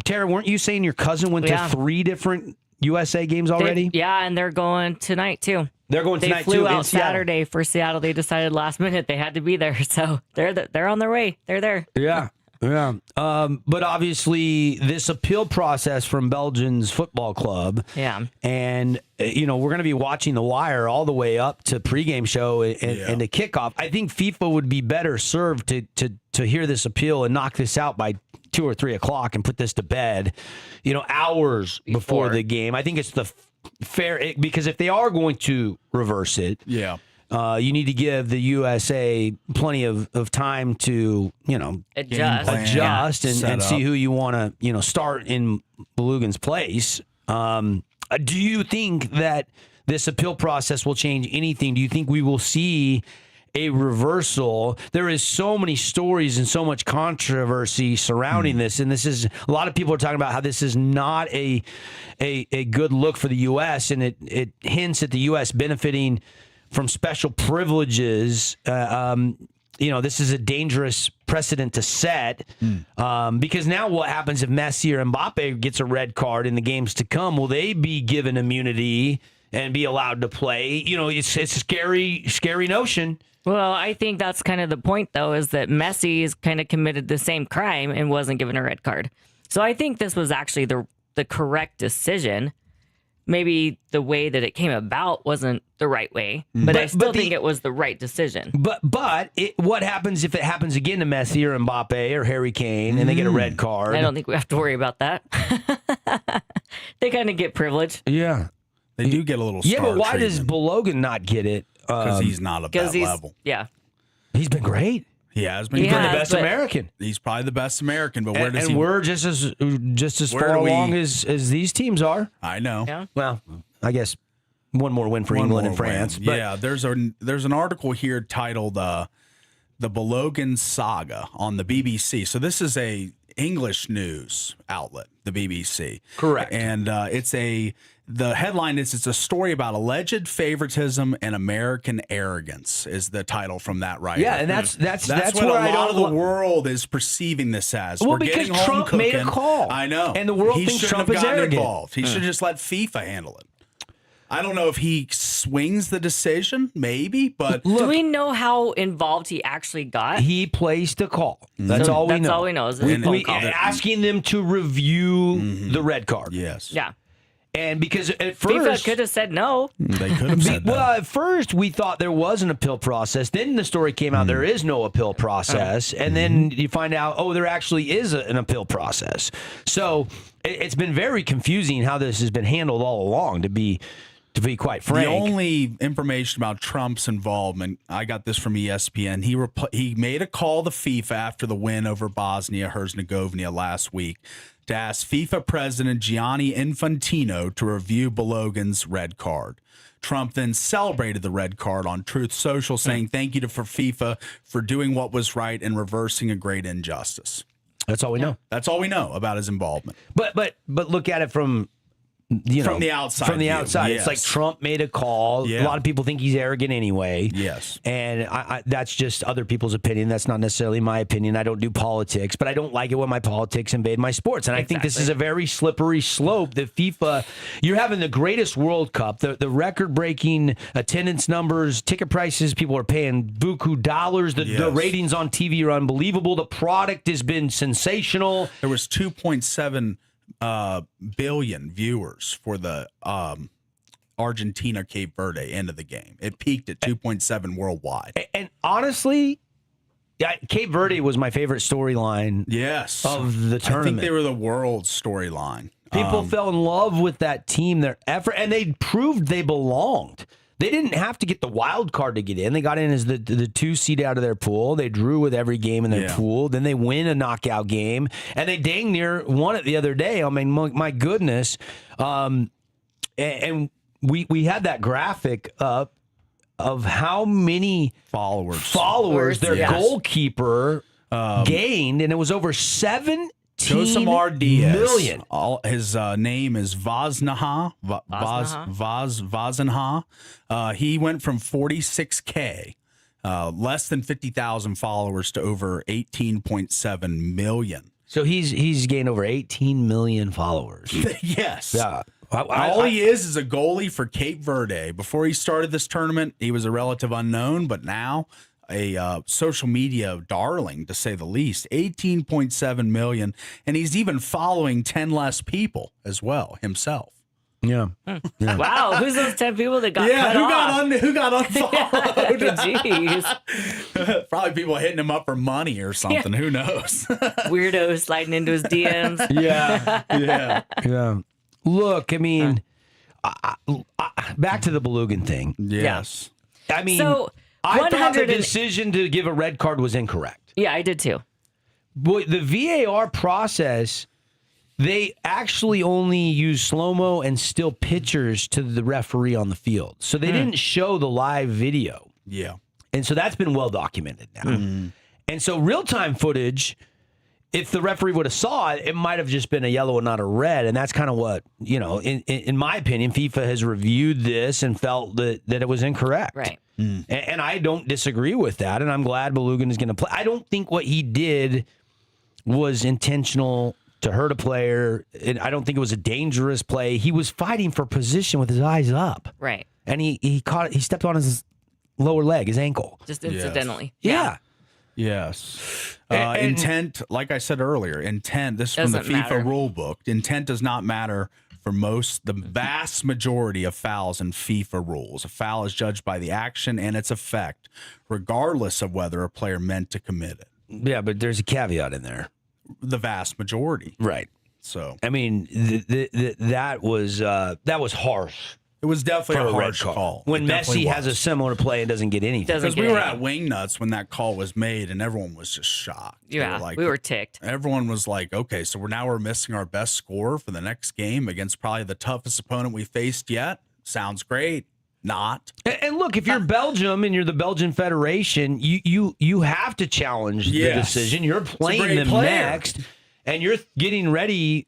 Tara, weren't you saying your cousin went to 3 different USA games already? And they're going tonight too. They're going tonight too. They flew out Saturday for Seattle. They decided last minute they had to be there, so they're on their way. They're there. Yeah. Yeah. But obviously this appeal process from Belgium's football club. Yeah. And, we're going to be watching The Wire all the way up to pregame show and the kickoff. I think FIFA would be better served to hear this appeal and knock this out by 2 or 3 o'clock and put this to bed, hours before the game. I think it's the fair, because if they are going to reverse it. Yeah. You need to give the USA plenty of time to, adjust and see who you want to, start in Balogun's place. Do you think that this appeal process will change anything? Do you think we will see a reversal. There is so many stories and so much controversy surrounding this, and this is a lot of people are talking about how this is not a good look for the U.S. and it hints at the U.S. benefiting from special privileges. This is a dangerous precedent to set because now what happens if Messi or Mbappe gets a red card in the games to come? Will they be given immunity and be allowed to play? It's a scary notion. Well, I think that's kind of the point, though, is that Messi has kind of committed the same crime and wasn't given a red card. So I think this was actually the correct decision. Maybe the way that it came about wasn't the right way, but I still think it was the right decision. But what happens if it happens again to Messi or Mbappe or Harry Kane and they get a red card? I don't think we have to worry about that. They kind of get privilege. Yeah. They do get a little Yeah, star but why does treatment Balogun not get it? because he's not at that level. Yeah. He's been great. He has been. He He's been has, the best but- American. He's probably the best American, but where does And he? we're just as Where far do we- along as these teams are. I know. Yeah. Well, I guess one more win for One England more and France. win. But Yeah, there's an article here titled "The Balogun Saga" on the BBC. So this is a English news outlet, the BBC. Correct. And the headline is it's a story about alleged favoritism and American arrogance is the title from that writer. Yeah, and that's what where a I lot don't of the world is perceiving this as. Well, We're because getting home Trump made a cooking. call. I know. And the world he thinks shouldn't Trump have is gotten arrogant. involved. He should just let FIFA handle it. I don't know if he swings the decision, maybe, but Do we know how involved he actually got? He placed a call. That's So all we know. that's all we know is a phone call. asking them to review the red card. yes. Yeah. And because at FIFA first could have said no. They could have said that. well, at first we thought there was an appeal process. Then the story came out there is no appeal process, and then you find out there actually is an appeal process. So it's been very confusing how this has been handled all along. To be quite frank, The only information about Trump's involvement, I got this from ESPN. He made a call to FIFA after the win over Bosnia-Herzegovina last week to ask FIFA President Gianni Infantino to review Balogun's red card. Trump then celebrated the red card on Truth Social, saying thank you for FIFA for doing what was right and reversing a great injustice. that's all we know. That's all we know about his involvement. But look at it from From the outside From the view, outside, it's yes. like Trump made a call. Yeah. A lot of people think he's arrogant anyway. Yes. And I that's just other people's opinion. That's not necessarily my opinion. I don't do politics, but I don't like it when my politics invade my sports. And I think this is a very slippery slope that FIFA, you're having the greatest World Cup, the record-breaking attendance numbers, ticket prices, people are paying buku dollars. The Yes. ratings on TV are unbelievable. The product has been sensational. There was 2.7 billion viewers for the Argentina Cape Verde end of the game. It peaked at 2.7 worldwide. And honestly, Cape Verde was my favorite storyline. Yes, Of the I tournament. think they were the world storyline. People fell in love with that team, their effort, and they proved they belonged. They didn't have to get the wild card to get in. They got in as the 2 seed out of their pool. They drew with every game in their Yeah. pool. Then they win a knockout game, and they dang near won it the other day. I mean, my goodness. And we had that graphic up of how many followers their Yes. goalkeeper gained, and it was over 17 Josimar Diaz. million. His name is Vaznha. Vaznha. He went from 46K, less than 50,000 followers, to over 18.7 million. So he's gained over 18 million followers. Yes. Yeah. All he is a goalie for Cape Verde. Before he started this tournament, he was a relative unknown, but now a social media darling, to say the least. 18.7 million, and he's even following 10 less people as well himself. Yeah. Wow, who's those 10 people that got cut who got unfollowed? Jeez. Probably people hitting him up for money or something. Who knows? Weirdo sliding into his DMs. Yeah. Yeah. Yeah. Look, I mean, back to the Balogun thing. Yes. I mean, So, I thought the 100 and- decision to give a red card was incorrect. Yeah, I did too. But the VAR process, they actually only use slow-mo and still pictures to the referee on the field. So they didn't show the live video. Yeah. And so that's been well documented now. And so real-time footage, if the referee would have saw it, it might have just been a yellow and not a red. And that's kind of what, in my opinion, FIFA has reviewed this and felt that it was incorrect. Right. And I don't disagree with that. And I'm glad Belugan is going to play. I don't think what he did was intentional to hurt a player. I don't think it was a dangerous play. He was fighting for position with his eyes up. Right. And he stepped on his lower leg, his ankle. Just incidentally. Yeah. Yes. And- Intent, like I said earlier, intent, this is from the Doesn't FIFA matter. rule book. Intent does not matter for the vast majority of fouls in FIFA rules. A foul is judged by the action and its effect, regardless of whether a player meant to commit it. Yeah, but there's a caveat in there. The vast majority. Right. So I mean, that was harsh. it was definitely For a a red harsh call. call. When It definitely Messi has a was. similar play and doesn't get anything. Doesn't Because get we were any. at Wingnuts when that call was made, and everyone was just shocked. They Yeah, we were ticked. Everyone was like, "Okay, so we're missing our best scorer for the next game against probably the toughest opponent we faced yet." Sounds great. Not. And look, if you're Belgium and you're the Belgian Federation, you have to challenge the Yes. decision. You're playing great them player. next, and you're getting ready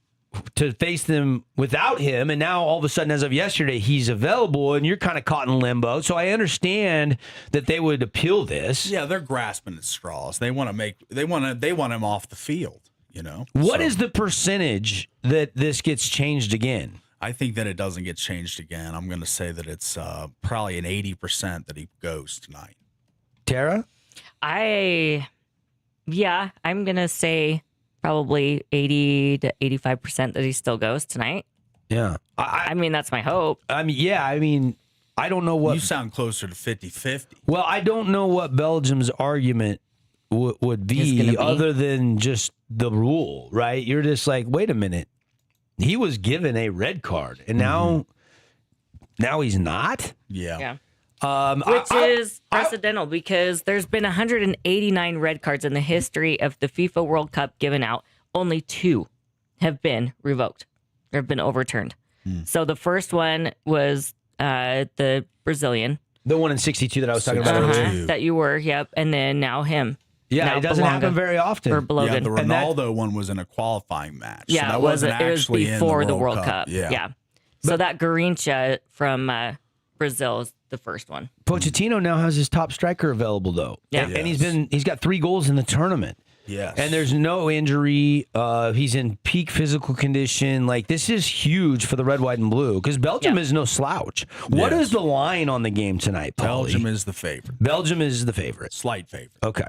to face them without him. And now all of a sudden, as of yesterday, he's available, and you're kind of caught in limbo. So I understand that they would appeal this. Yeah, they're grasping at straws. They want him off the field. What is the percentage that this gets changed again? I think that it doesn't get changed again. I'm going to say that it's probably an 80% that he goes tonight. Tara? I'm going to say probably 80 to 85% that he still goes tonight. Yeah. I mean, that's my hope. I mean, I don't know what. You sound closer to 50-50. Well, I don't know what Belgium's argument would Is gonna be be. other than just the rule, right? You're just like, wait a minute. He was given a red card, and now he's not? Yeah. Yeah. Which is precedental because there's been 189 red cards in the history of the FIFA World Cup given out. Only 2 have been revoked or have been overturned. So the first one was the Brazilian The one in 62 that I was talking about earlier. that you were, yep. And then now him. Yeah, Now it doesn't Belonga. happen very often. Or Yeah, Belogan. the And that- Ronaldo one was in a qualifying match. So Yeah, that it was wasn't actually in before the World Cup. Yeah. So that Garincha from Brazil is the first one. Pochettino now has his top striker available, though. Yeah. And he's got 3 goals in the tournament. Yes. And there's no injury. He's in peak physical condition. Like, this is huge for the red, white, and blue because Belgium is no slouch. What Yes. is the line on the game tonight, Paulie? Belgium is the favorite. Belgium is the favorite. Slight favorite. Okay.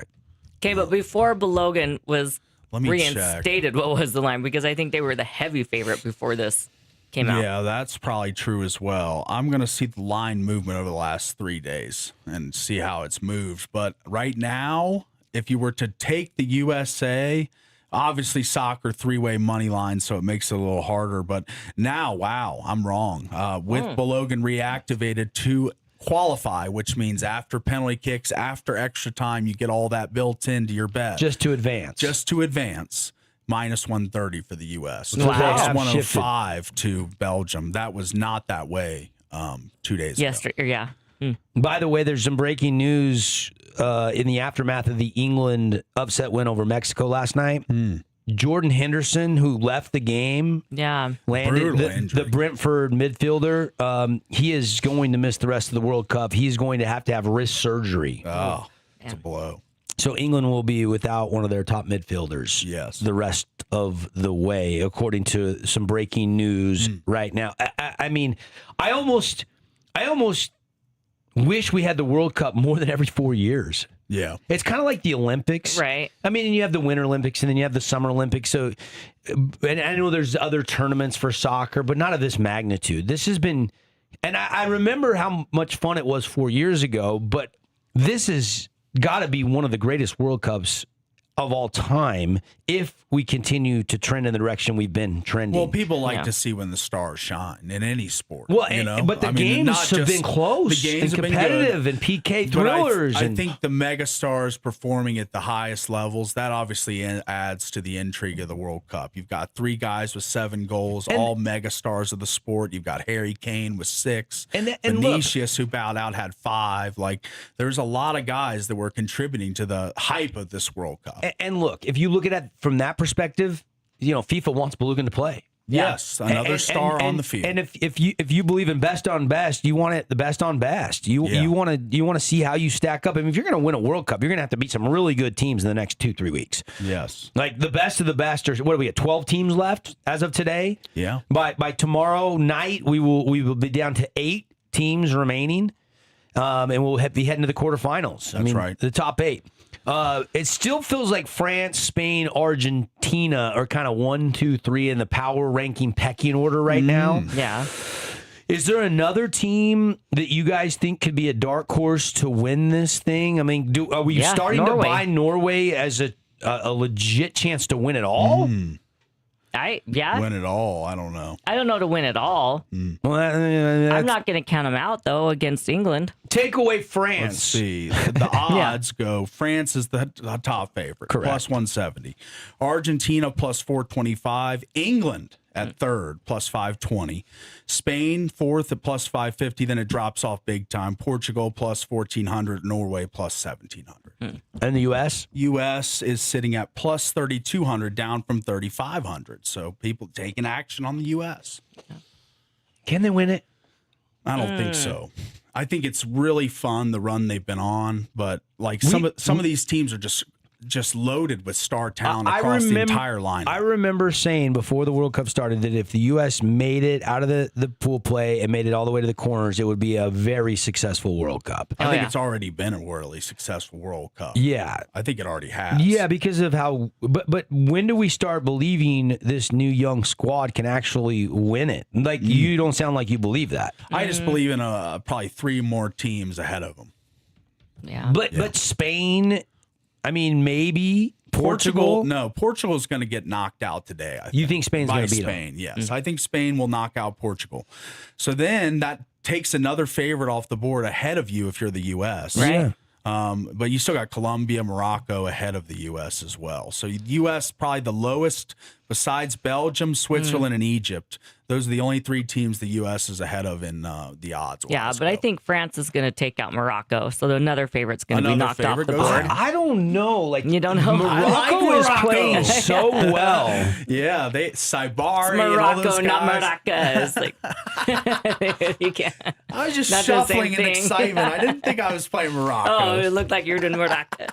Okay, but before Belogan was Let me reinstated, what was the line? Because I think they were the heavy favorite before this came out. Yeah, that's probably true as well. I'm going to see the line movement over the last 3 days and see how it's moved. But right now, if you were to take the USA, obviously soccer 3-way money line, so it makes it a little harder. But now, wow, I'm wrong. With Belogan reactivated to qualify, which means after penalty kicks, after extra time, you get all that built into your bet. Just to advance. Just to advance. Minus 130 for the U.S. Wow. Plus They have 105 to Belgium. That was not that way 2 days ago. Yesterday, yeah. By the way, there's some breaking news in the aftermath of the England upset win over Mexico last night. Jordan Henderson, who left the game, Yeah. landed Brutal injury. the Brentford midfielder. He is going to miss the rest of the World Cup. He's going to have wrist surgery. Oh, it's a blow. So England will be without one of their top midfielders. Yes. The rest of the way, according to some breaking news right now. I mean, I almost wish we had the World Cup more than every 4 years. Yeah. It's kind of like the Olympics. Right. I mean, you have the Winter Olympics and then you have the Summer Olympics. So, and I know there's other tournaments for soccer, but not of this magnitude. This has been, and I remember how much fun it was 4 years ago, but this has got to be one of the greatest World Cups of all time if we continue to trend in the direction we've been trending. Well, people like to see when the stars shine in any sport. Well, you know? but the games have been close The games and have competitive been and PK But thrillers. I think the mega stars performing at the highest levels, that obviously adds to the intrigue of the World Cup. You've got 3 guys with 7 goals, all mega stars of the sport. You've got Harry Kane with 6. And Vinicius, who bowed out, had 5. Like, there's a lot of guys that were contributing to the hype of this World Cup. And look, if you look at it from that perspective, FIFA wants Belugan to play. Yes, another star on the field. And if you believe in best on best, you want it the best on best. You want to see how you stack up. I mean, if you're going to win a World Cup, you're going to have to beat some really good teams in the next 2-3 weeks. Yes, like the best of the best. Or what do we get? 12 teams left as of today. Yeah. By tomorrow night, we will be down to 8 teams remaining, and we'll be heading to the quarterfinals. That's right. The top 8. It still feels like France, Spain, Argentina are kind of 1, 2, 3 in the power ranking pecking order right now. Yeah. Is there another team that you guys think could be a dark horse to win this thing? I mean, are we starting to buy Norway as a legit chance to win it all? Win it all. I don't know. I don't know to win it all. Well, I'm not going to count them out, though, against England. Take away France. Let's see. The odds go. France is the top favorite, Correct. plus 170. Argentina, plus 425. England at third, plus 520. Spain, fourth at plus 550. Then it drops off big time. Portugal, plus 1400. Norway, plus 1700. And the U.S.? U.S. is sitting at plus 3,200, down from 3,500. So people taking action on the U.S. Can they win it? I don't think so. I think it's really fun, the run they've been on, but like some of these teams are just loaded with star talent across the entire lineup. I remember saying before the World Cup started that if the U.S. made it out of the pool play and made it all the way to the corners, it would be a very successful World Cup. I think it's already been a really successful World Cup. Yeah. I think it already has. Yeah, because of how but when do we start believing this new young squad can actually win it? Like, you don't sound like you believe that. I just believe in probably 3 more teams ahead of them. Yeah. But Spain, I mean, maybe Portugal. No, Portugal's going to get knocked out today. I think. You think Spain's going to beat Spain? them? Yes, I think Spain will knock out Portugal. So then that takes another favorite off the board ahead of you if you're the U.S. Right. Yeah. But you still got Colombia, Morocco ahead of the U.S. as well. So U.S. probably the lowest besides Belgium, Switzerland, and Egypt. Those are the only 3 teams the U.S. is ahead of in the odds. Yeah, but I think France is going to take out Morocco, so another favorite's going to be knocked off the goes board. out? I don't know. Like, You don't know? Morocco is Morocco. playing so well. Yeah, Saibari It's and all those Morocco, not guys. Morocco. It's like, you can't. I was just Not the same shuffling in thing. excitement. I didn't think I was playing Morocco. Oh, it looked like you were doing Morocco.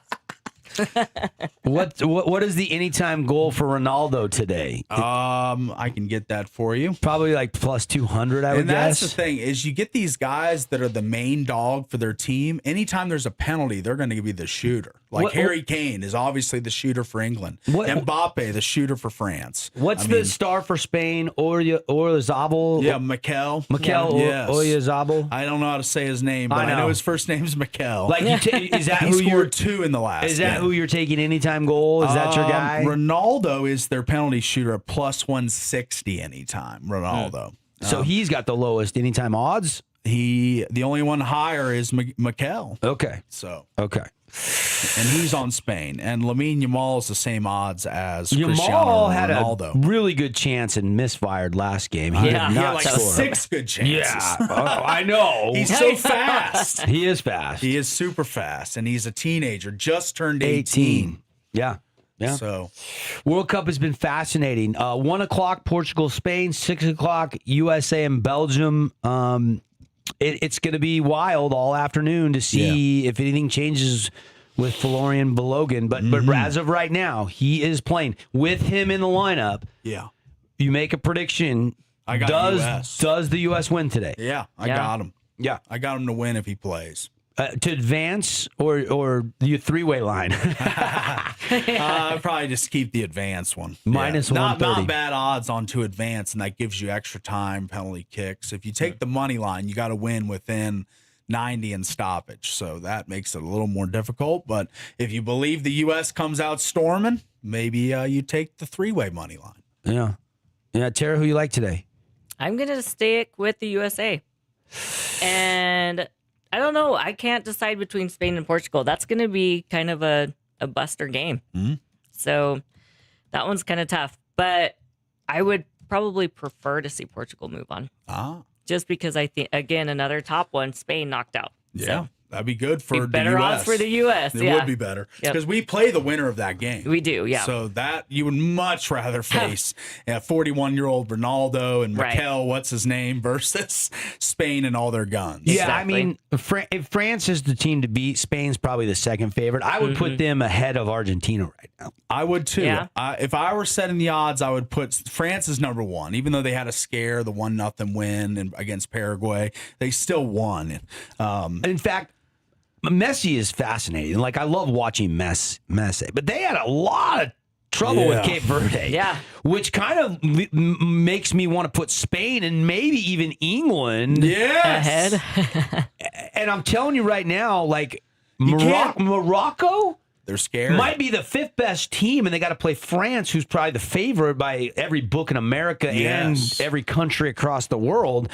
What is the anytime goal for Ronaldo today? I can get that for you. Probably like plus 200, I would And that's guess. the thing is you get these guys that are the main dog for their team. Anytime there's a penalty, they're going to be the shooter. Like Harry Kane is obviously the shooter for England. Mbappe, the shooter for France. What's the star for Spain? Oyarzabal? Yeah, Mikel. Yes. Oyarzabal? I don't know how to say his name, but I know his first name's Mikel. Like, is that he who you're? scored 2 in the last Is that game. who you're taking anytime goal? Is that your guy? Ronaldo is their penalty shooter at plus 160 anytime. Ronaldo. So he's got the lowest anytime odds. The only one higher is Mikel. Okay. So Okay. and he's on Spain. And Lamine Yamal is the same odds as Cristiano Yamal had Ronaldo. a really good chance and misfired last game. He Yeah. did He had not like score. 6 good chances. Yeah, I know. He's so fast. He is fast. He is super fast, and he's a teenager, just turned 18. Yeah. Yeah. So World Cup has been fascinating. 1 o'clock, Portugal, Spain. 6 o'clock, USA and Belgium. It's going to be wild all afternoon to see if anything changes with Florian Balogun. But as of right now, he is playing. With him in the lineup, yeah, you make a prediction. I got US. Does the U.S. win today? Yeah, I got him. Yeah. I got him to win if he plays. To advance or the 3-way line? Probably just keep the advance one. Minus Not 130. bad odds on to advance, and that gives you extra time, penalty kicks. If you take the money line, you got to win within 90 in stoppage. So that makes it a little more difficult. But if you believe the U.S. comes out storming, maybe you take the 3-way money line. Yeah. Yeah. Tara, who you like today? I'm going to stick with the USA. And I don't know. I can't decide between Spain and Portugal. That's going to be kind of a buster game. Mm-hmm. So that one's kind of tough. But I would probably prefer to see Portugal move on. Just because I think, again, another top one, Spain knocked out. Yeah. So That'd be good for better the U.S. odds for the U.S. It would be better because we play the winner of that game. We do, yeah. So that you would much rather face a 41-year-old Ronaldo and Mikel, what's his name, versus Spain and all their guns. Yeah, Exactly. I mean, if France is the team to beat, Spain's probably the second favorite. I would put them ahead of Argentina right now. I would too. Yeah. If I were setting the odds, I would put France as number one. Even though they had a scare, the 1-0 win against Paraguay, they still won. In fact, Messi is fascinating. Like, I love watching Messi, but they had a lot of trouble with Cape Verde. Yeah. Which kind of makes me want to put Spain and maybe even England ahead. And I'm telling you right now, like, Morocco they're scared. might be the fifth best team, and they got to play France, who's probably the favorite by every book in America and every country across the world.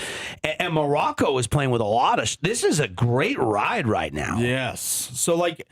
And Morocco is playing with a lot of. This is a great ride right now. Yes. So, like,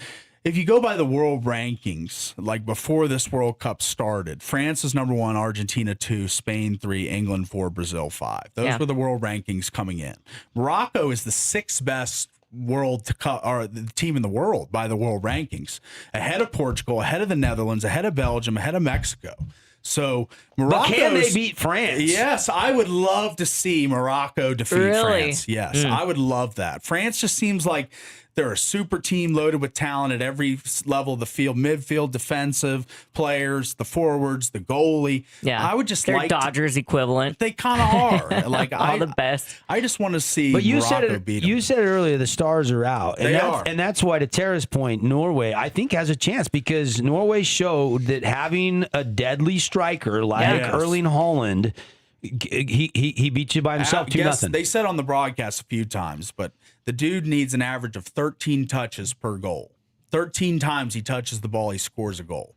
if you go by the world rankings, like before this World Cup started, France is number 1, Argentina 2, Spain 3, England 4, Brazil 5. Those were the world rankings coming in. Morocco is the 6th best the team in the world by the world rankings, ahead of Portugal, ahead of the Netherlands, ahead of Belgium, ahead of Mexico. So Morocco, but can they beat France? Yes, I would love to see Morocco defeat France. Yes, I would love that. France just seems like they're a super team loaded with talent at every level of the field, midfield, defensive players, the forwards, the goalie. Yeah, I would just they're like Dodgers equivalent. They kind of are. Like all the best. I just want to see But you Morocco beat them. You said it earlier, the stars are out. And They are. And that's why, to Tara's point, Norway, I think, has a chance because Norway showed that having a deadly striker like Erling Haaland, he beat you by himself 2-0. They said on the broadcast a few times, but the dude needs an average of 13 touches per goal. 13 times he touches the ball, he scores a goal.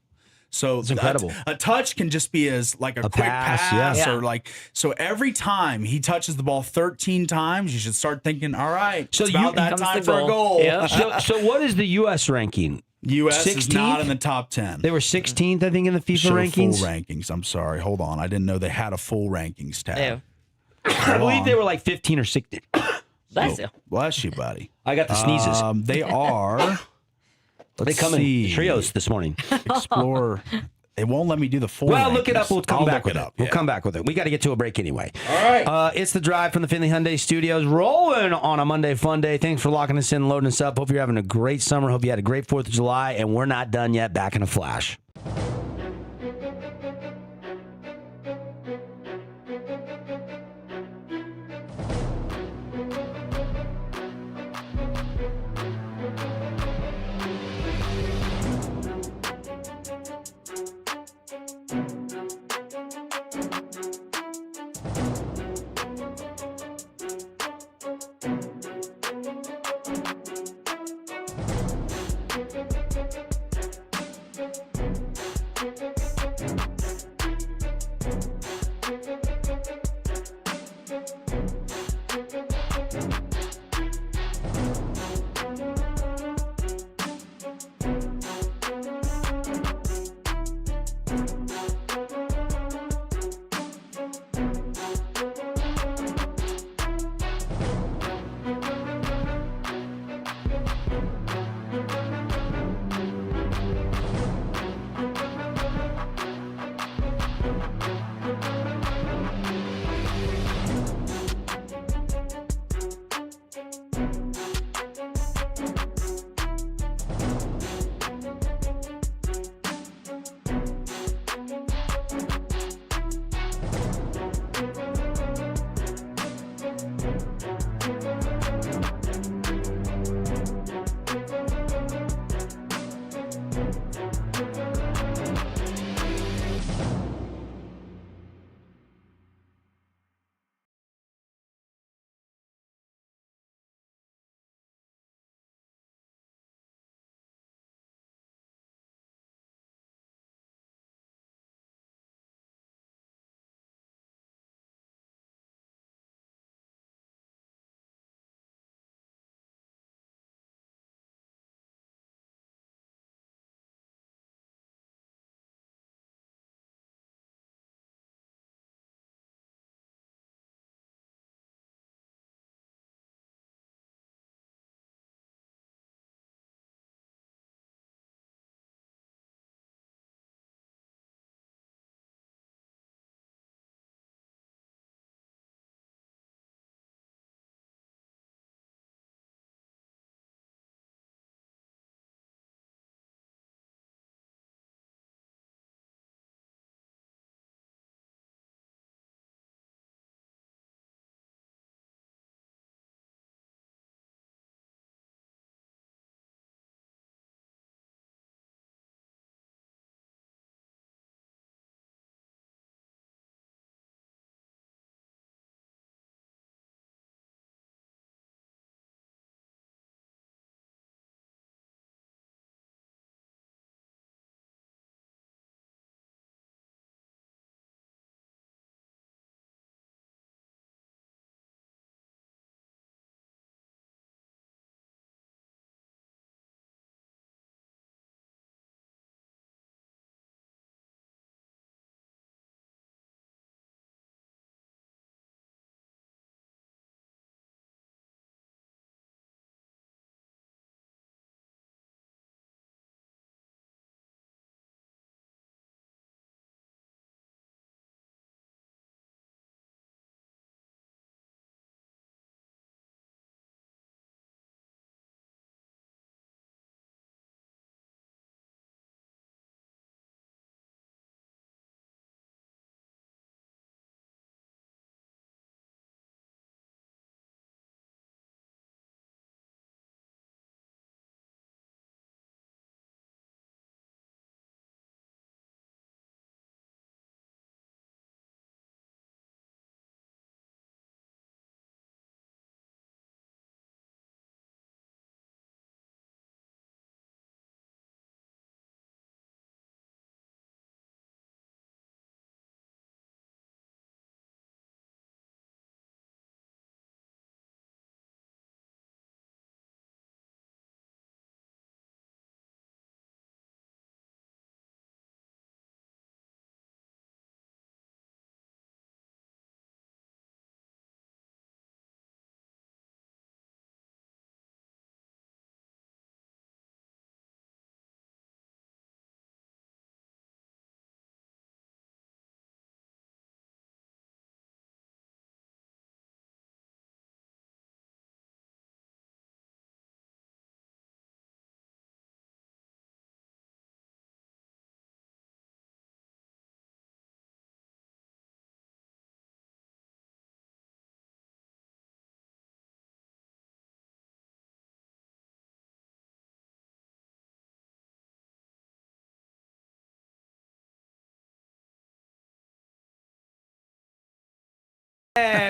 So it's incredible. A touch can just be as like a quick pass or like, so every time he touches the ball 13 times, you should start thinking, all right, so it's about that time for a goal. Yep. So what is the U.S. ranking? U.S. 16th? is not in the top 10. They were 16th, I think, in the FIFA Show rankings. full rankings. I'm sorry. Hold on. I didn't know they had a full rankings tab. Yeah. I believe they were like 15 or 16. Bless you. Bless you, buddy. I got the sneezes. They are. They come in trios this morning. Explore. It won't let me do the full. Well, rankings. look it up. We'll come I'll back look with it it. up. We'll Yeah. come back with it. We got to get to a break anyway. All right. It's the drive from the Finley Hyundai Studios, rolling on a Monday fun day. Thanks for locking us in, and loading us up. Hope you're having a great summer. Hope you had a great 4th of July, and we're not done yet. Back in a flash.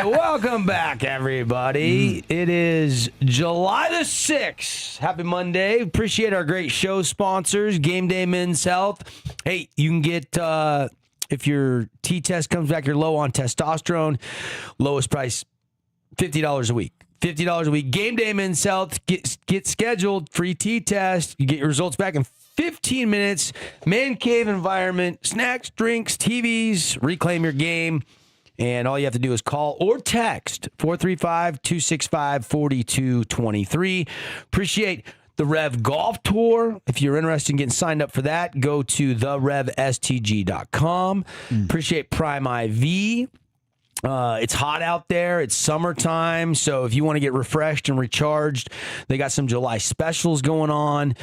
welcome back, everybody. It is July the 6th. Happy Monday. Appreciate our great show sponsors, Game Day Men's Health. Hey, you can get, if your T-test comes back, you're low on testosterone, lowest price, $50 a week. $50 a week. Game Day Men's Health. Get scheduled. Free T-test. You get your results back in 15 minutes. Man cave environment. Snacks, drinks, TVs. Reclaim your game. And all you have to do is call or text 435-265-4223. Appreciate the Rev Golf Tour. If you're interested in getting signed up for that, go to therevstg.com. Appreciate Prime IV. It's hot out there. It's summertime. So if you want to get refreshed and recharged, they got some July specials going on.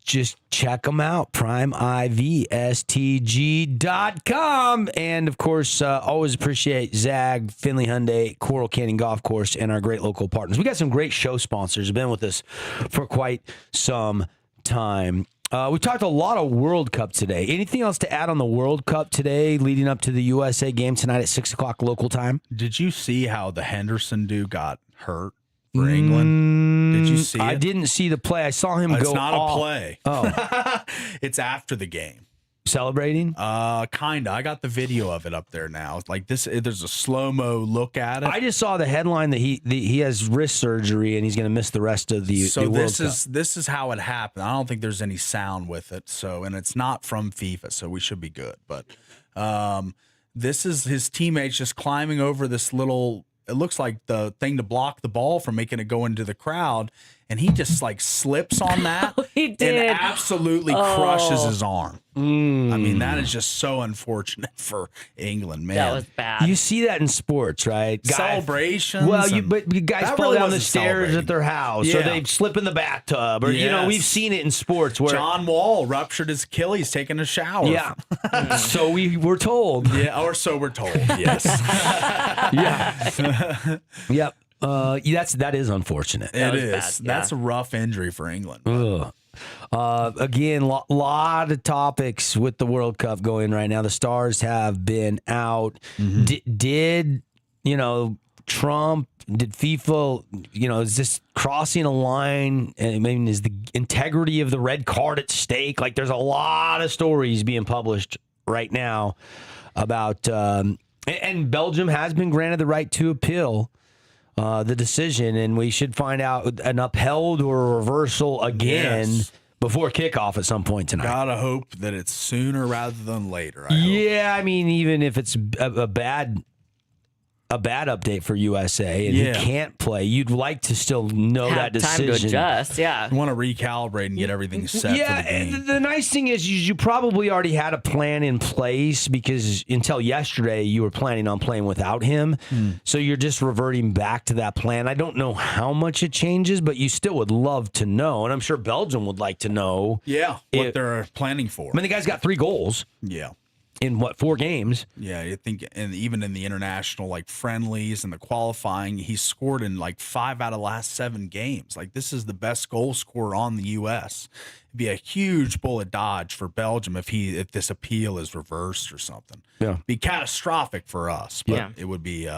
Just check them out. PrimeIVSTG.com. And of course, always appreciate Zag, Finley Hyundai, Coral Canyon Golf Course, and our great local partners. We got some great show sponsors who've been with us for quite some time. We talked a lot of World Cup today. Anything else to add on the World Cup today leading up to the USA game tonight at 6 o'clock local time? Did you see how the Henderson dude got hurt for England? Did you see it? I didn't see the play. I saw him go It's not off. a play. Oh. It's after the game. Celebrating? Kinda. I got the video of it up there now. Like this, there's a slow-mo look at it. I just saw the headline that he has wrist surgery and he's going to miss the rest of the So World this Cup. is how it happened. I don't think there's any sound with it. So, and it's not from FIFA, so we should be good. But this is his teammates just climbing over this little. It looks like the thing to block the ball from making it go into the crowd, and he just like slips on that He did. and absolutely crushes his arm. I mean, that is just so unfortunate for England, man. That was bad. You see that in sports, right? Celebrations. Well, and- but guys that fall really down the wasn't stairs celebrating. at their house, or Yeah. they slip in the bathtub, or Yes. we've seen it in sports where John Wall ruptured his Achilles taking a shower. yeah. So we were told. Yeah, or so we're told. Yes. Yeah. Yep. That is unfortunate. It was is. bad, yeah. That's a rough injury for England. Ugh. Again, lot of topics with the World Cup going right now. The stars have been out. Did Trump? Did FIFA? Is this crossing a line? I mean, is the integrity of the red card at stake? Like, there's a lot of stories being published right now about. And Belgium has been granted the right to appeal the decision, and we should find out an upheld or a reversal again Yes. before kickoff at some point tonight. Gotta hope that it's sooner rather than later. I hope. Yeah, I mean, even if it's a bad update for USA and Yeah. he can't play, you'd like to still know Have that decision. time to adjust. Yeah. You want to recalibrate and get everything set Yeah, for the game. and the nice thing is you probably already had a plan in place because until yesterday you were planning on playing without him. So you're just reverting back to that plan. I don't know how much it changes, but you still would love to know, and I'm sure Belgium would like to know. Yeah, what It- they're planning for. I mean, the guy's got 3 goals Yeah. in 4 games? Yeah, I think, and even in the international like friendlies and the qualifying, he's scored in like 5 out of the last 7 games. Like, this is the best goal scorer on the U.S. It'd be a huge bullet dodge for Belgium if this appeal is reversed or something. Yeah. Be catastrophic for us, but Yeah. it would be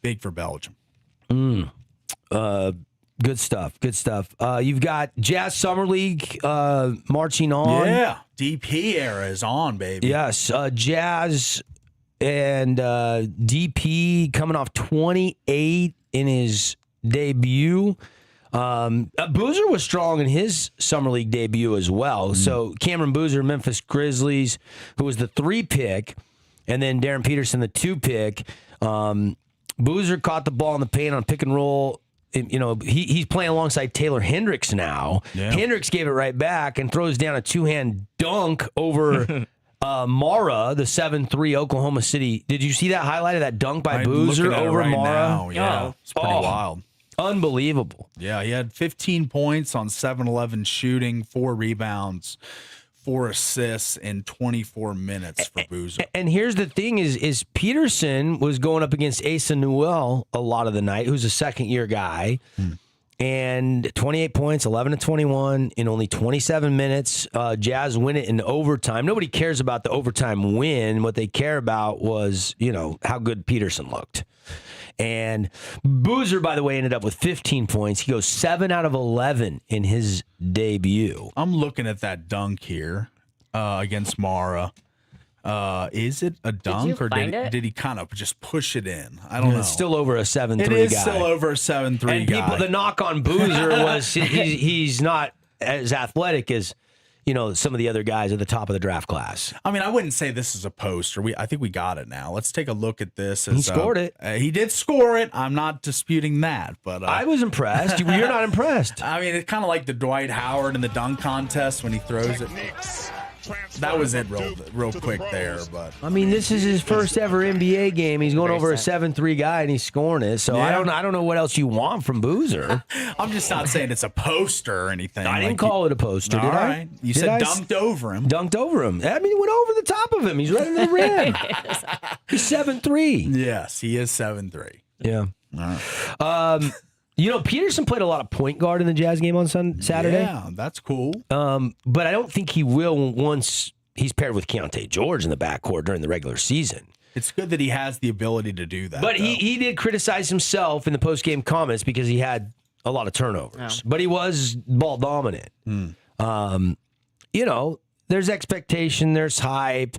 big for Belgium. Good stuff. Good stuff. You've got Jazz Summer League marching on. Yeah, DP era is on, baby. Yes, Jazz and DP coming off 28 in his debut. Boozer was strong in his Summer League debut as well. So Cameron Boozer, Memphis Grizzlies, who was the 3 pick, and then Darren Peterson, the 2 pick. Boozer caught the ball in the paint on pick and roll. He's playing alongside Taylor Hendricks now. Yeah. Hendricks gave it right back and throws down a 2-hand dunk over Mara, the 7-3 Oklahoma City. Did you see that highlight of that dunk by I'm Boozer looking at it over right Mara? now. Yeah, Oh. it's pretty wild. Unbelievable. Yeah, he had 15 points on 7-11 shooting, 4 rebounds, 4 assists in 24 minutes for Boozer. And here's the thing is Peterson was going up against Asa Newell a lot of the night, who's a second-year guy. and 28 points, 11 to 21 in only 27 minutes. Jazz win it in overtime. Nobody cares about the overtime win. What they care about was, how good Peterson looked. And Boozer, by the way, ended up with 15 points. He goes 7 out of 11 in his debut. I'm looking at that dunk here against Mara. Is it a dunk or did he kind of just push it in? I don't know. It's still over a 7-3 guy. It is still over a 7-3 and guy. The knock on Boozer was he's not as athletic as some of the other guys at the top of the draft class. I mean, I wouldn't say this is a poster. I think we got it now. Let's take a look at this. He scored it. He did score it. I'm not disputing that, but I was impressed. You're not impressed. I mean, it's kind of like the Dwight Howard in the dunk contest when he throws it. That was it real quick there, but I mean, this is his first ever NBA game. He's going over a 7-3 guy and he's scoring it. So Yeah. I don't know what else you want from Boozer. I'm just not saying it's a poster or anything. I didn't call it a poster, did All I? right. You Did said I? dunked over him. Dunked over him. I mean, he went over the top of him. He's right in the rim. He's 7'3". Yes, he is 7'3". Yeah. All right. Peterson played a lot of point guard in the Jazz game on Saturday. Yeah, that's cool. But I don't think he will once he's paired with Keontae George in the backcourt during the regular season. It's good that he has the ability to do that. But he did criticize himself in the post-game comments because he had a lot of turnovers. But he was ball dominant. There's expectation, there's hype.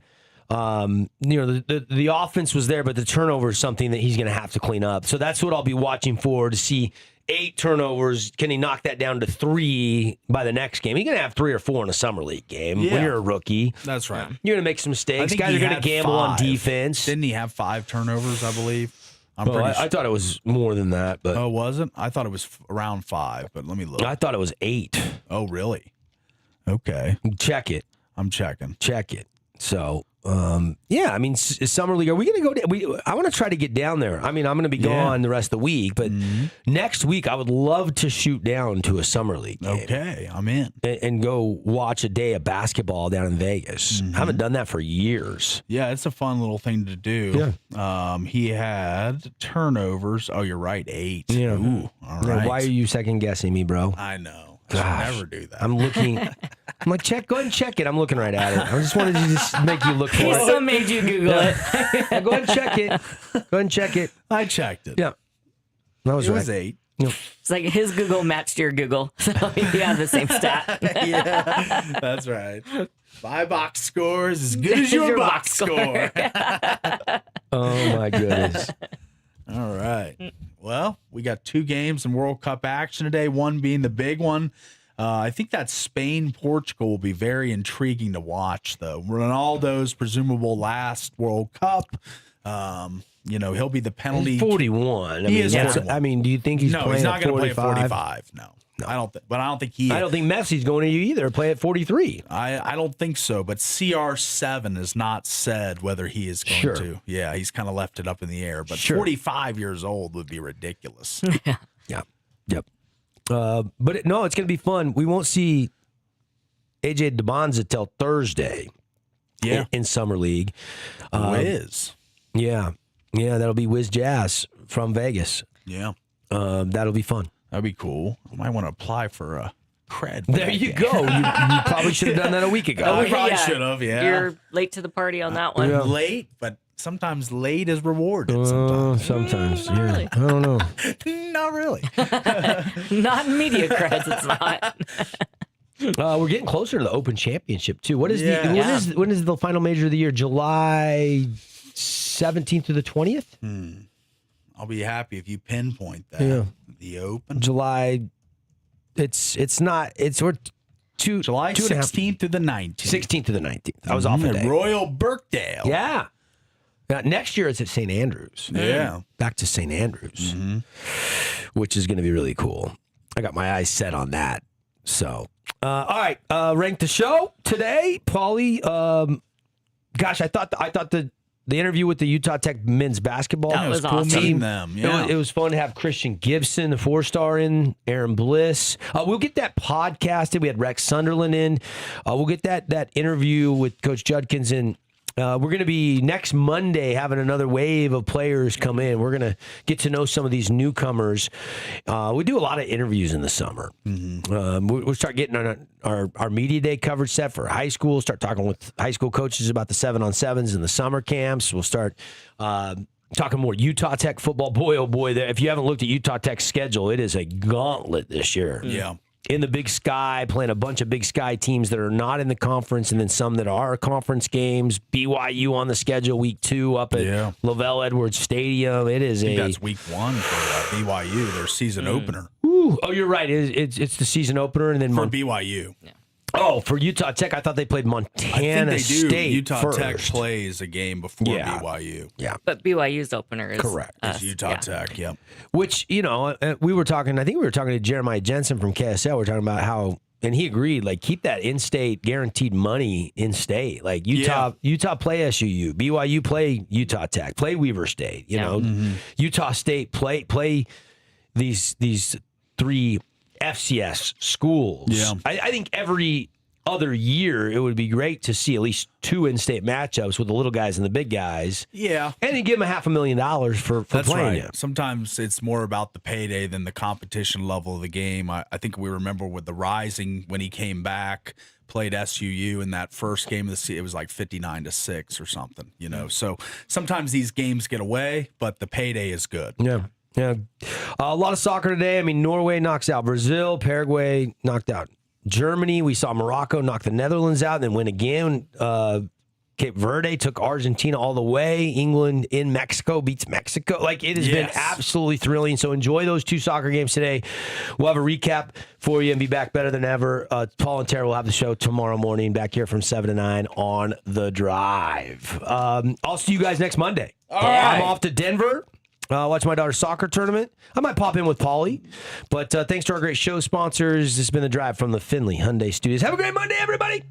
The offense was there, but the turnover is something that he's going to have to clean up. So that's what I'll be watching for, to see 8 turnovers. Can he knock that down to 3 by the next game? He's going to have 3 or 4 in a summer league game. Yeah. When you're a rookie, That's right. you're going to make some mistakes. think Guys he are going to had gamble on 5. defense. Didn't he have 5 turnovers, I believe? I'm Well, pretty sure. I thought it was more than that, but Oh, was it? I thought it was around 5, but let me look. I thought it was 8. Oh, really? Okay. Check it. I'm checking. Check it. So, I mean, summer league. Are we going to go? I want to try to get down there. I mean, I'm going to be gone the rest of the week, but next week I would love to shoot down to a summer league game. Okay, I'm in. And go watch a day of basketball down in Vegas. I haven't done that for years. Yeah, it's a fun little thing to do. Yeah. He had turnovers. Oh, you're right, 8. Yeah. Ooh, all right. Why are you second guessing me, bro? I know. Gosh. I should never do that. I'm looking. I'm like, go ahead and check it. I'm looking right at it. I just wanted to just make you look for He it. still made you Google it. Go ahead and check it. Go ahead and check it. I checked it. Yeah. That was It right. was 8. It's like his Google matched your Google. So you have the same stat. Yeah, that's right. My box score is as good as your box score. Oh, my goodness. All right. Well, we got 2 games in World Cup action today, one being the big one. I think that Spain-Portugal will be very intriguing to watch, though. Ronaldo's presumable last World Cup. He'll be the penalty. He's 41. He is 41. I mean, do you think he's No, playing he's not at going to play 45? at 45. No. I don't think. But I don't think he. I don't think Messi's going to you either. Play at 43. I don't think so. But CR7 has not said whether he is going to. Yeah, he's kind of left it up in the air. But 45 years old would be ridiculous. Yeah. Yep. But it's going to be fun. We won't see AJ DeBonza till Thursday. Yeah. In Summer League. Wiz. Yeah. Yeah, that'll be Wiz Jazz from Vegas. Yeah. That'll be fun. That'd be cool. I might want to apply for a cred. There you go. You probably should have done that a week ago. I probably should have, yeah. You're late to the party on that one. I'm late, but sometimes late is rewarded. Sometimes. Not Yeah. really. I don't know. Not really. Not in media creds, it's not. We're getting closer to the Open Championship too. What is Yeah. when is the final major of the year? July 17th through the 20th? I'll be happy if you pinpoint that. Yeah. The Open. July. We're July 2.5 16th to the 19th. 16th to the 19th. I was off a At day. Royal Birkdale. Yeah. Next year it's at St. Andrews. Yeah. Back to St. Andrews, which is going to be really cool. I got my eyes set on that. So, all right. Rank the show today, Paulie. Gosh, I thought the interview with the Utah Tech men's basketball That was Cool awesome. meeting them. Yeah. It was fun to have Christian Gibson, the 4-star, in, Aaron Bliss. We'll get that podcasted. We had Rex Sunderland in. We'll get that interview with Coach Judkins in We're going to be next Monday having another wave of players come in. We're going to get to know some of these newcomers. We do a lot of interviews in the summer. We'll start getting our media day coverage set for high school, start talking with high school coaches about the 7-on-7s and the summer camps. We'll start talking more Utah Tech football. Boy, oh boy, if you haven't looked at Utah Tech's schedule, it is a gauntlet this year. Yeah. In the Big Sky, playing a bunch of Big Sky teams that are not in the conference, and then some that are conference games. BYU on the schedule week 2 up at Lavelle Edwards Stadium. It is I think that's week 1 for BYU, their season opener. Ooh, oh, you're right. It's the season opener, and then For BYU. Yeah. Oh, for Utah Tech, I thought they played Montana I think they do. State Utah first. Tech plays a game before Yeah. BYU. Yeah. But BYU's opener is Correct. us. It's Utah Tech, yep. Which, we were talking, I think we were talking to Jeremiah Jensen from KSL. We were talking about how, and he agreed, like, keep that in-state guaranteed money in-state. Like, Utah play SUU. BYU play Utah Tech. Play Weaver State. Utah State play these 3 FCS schools. Yeah. I think every other year it would be great to see at least 2 in-state matchups with the little guys and the big guys. Yeah. And then give them $500,000 for That's playing right. you. Sometimes it's more about the payday than the competition level of the game. I think we remember with the Rising when he came back, played SUU in that first game of the season. It was like 59-6 or something, So sometimes these games get away, but the payday is good. Yeah. Yeah. A lot of soccer today. I mean, Norway knocks out Brazil. Paraguay knocked out Germany. We saw Morocco knock the Netherlands out and then win again. Cape Verde took Argentina all the way. England in Mexico beats Mexico. Like, it has been absolutely thrilling. So enjoy those 2 soccer games today. We'll have a recap for you and be back better than ever. Paul and Tara will have the show tomorrow morning back here from 7 to 9 on The Drive. I'll see you guys next Monday. All right. I'm off to Denver. Watch my daughter's soccer tournament. I might pop in with Paulie. But thanks to our great show sponsors. This has been The Drive from the Findlay Hyundai Studios. Have a great Monday, everybody.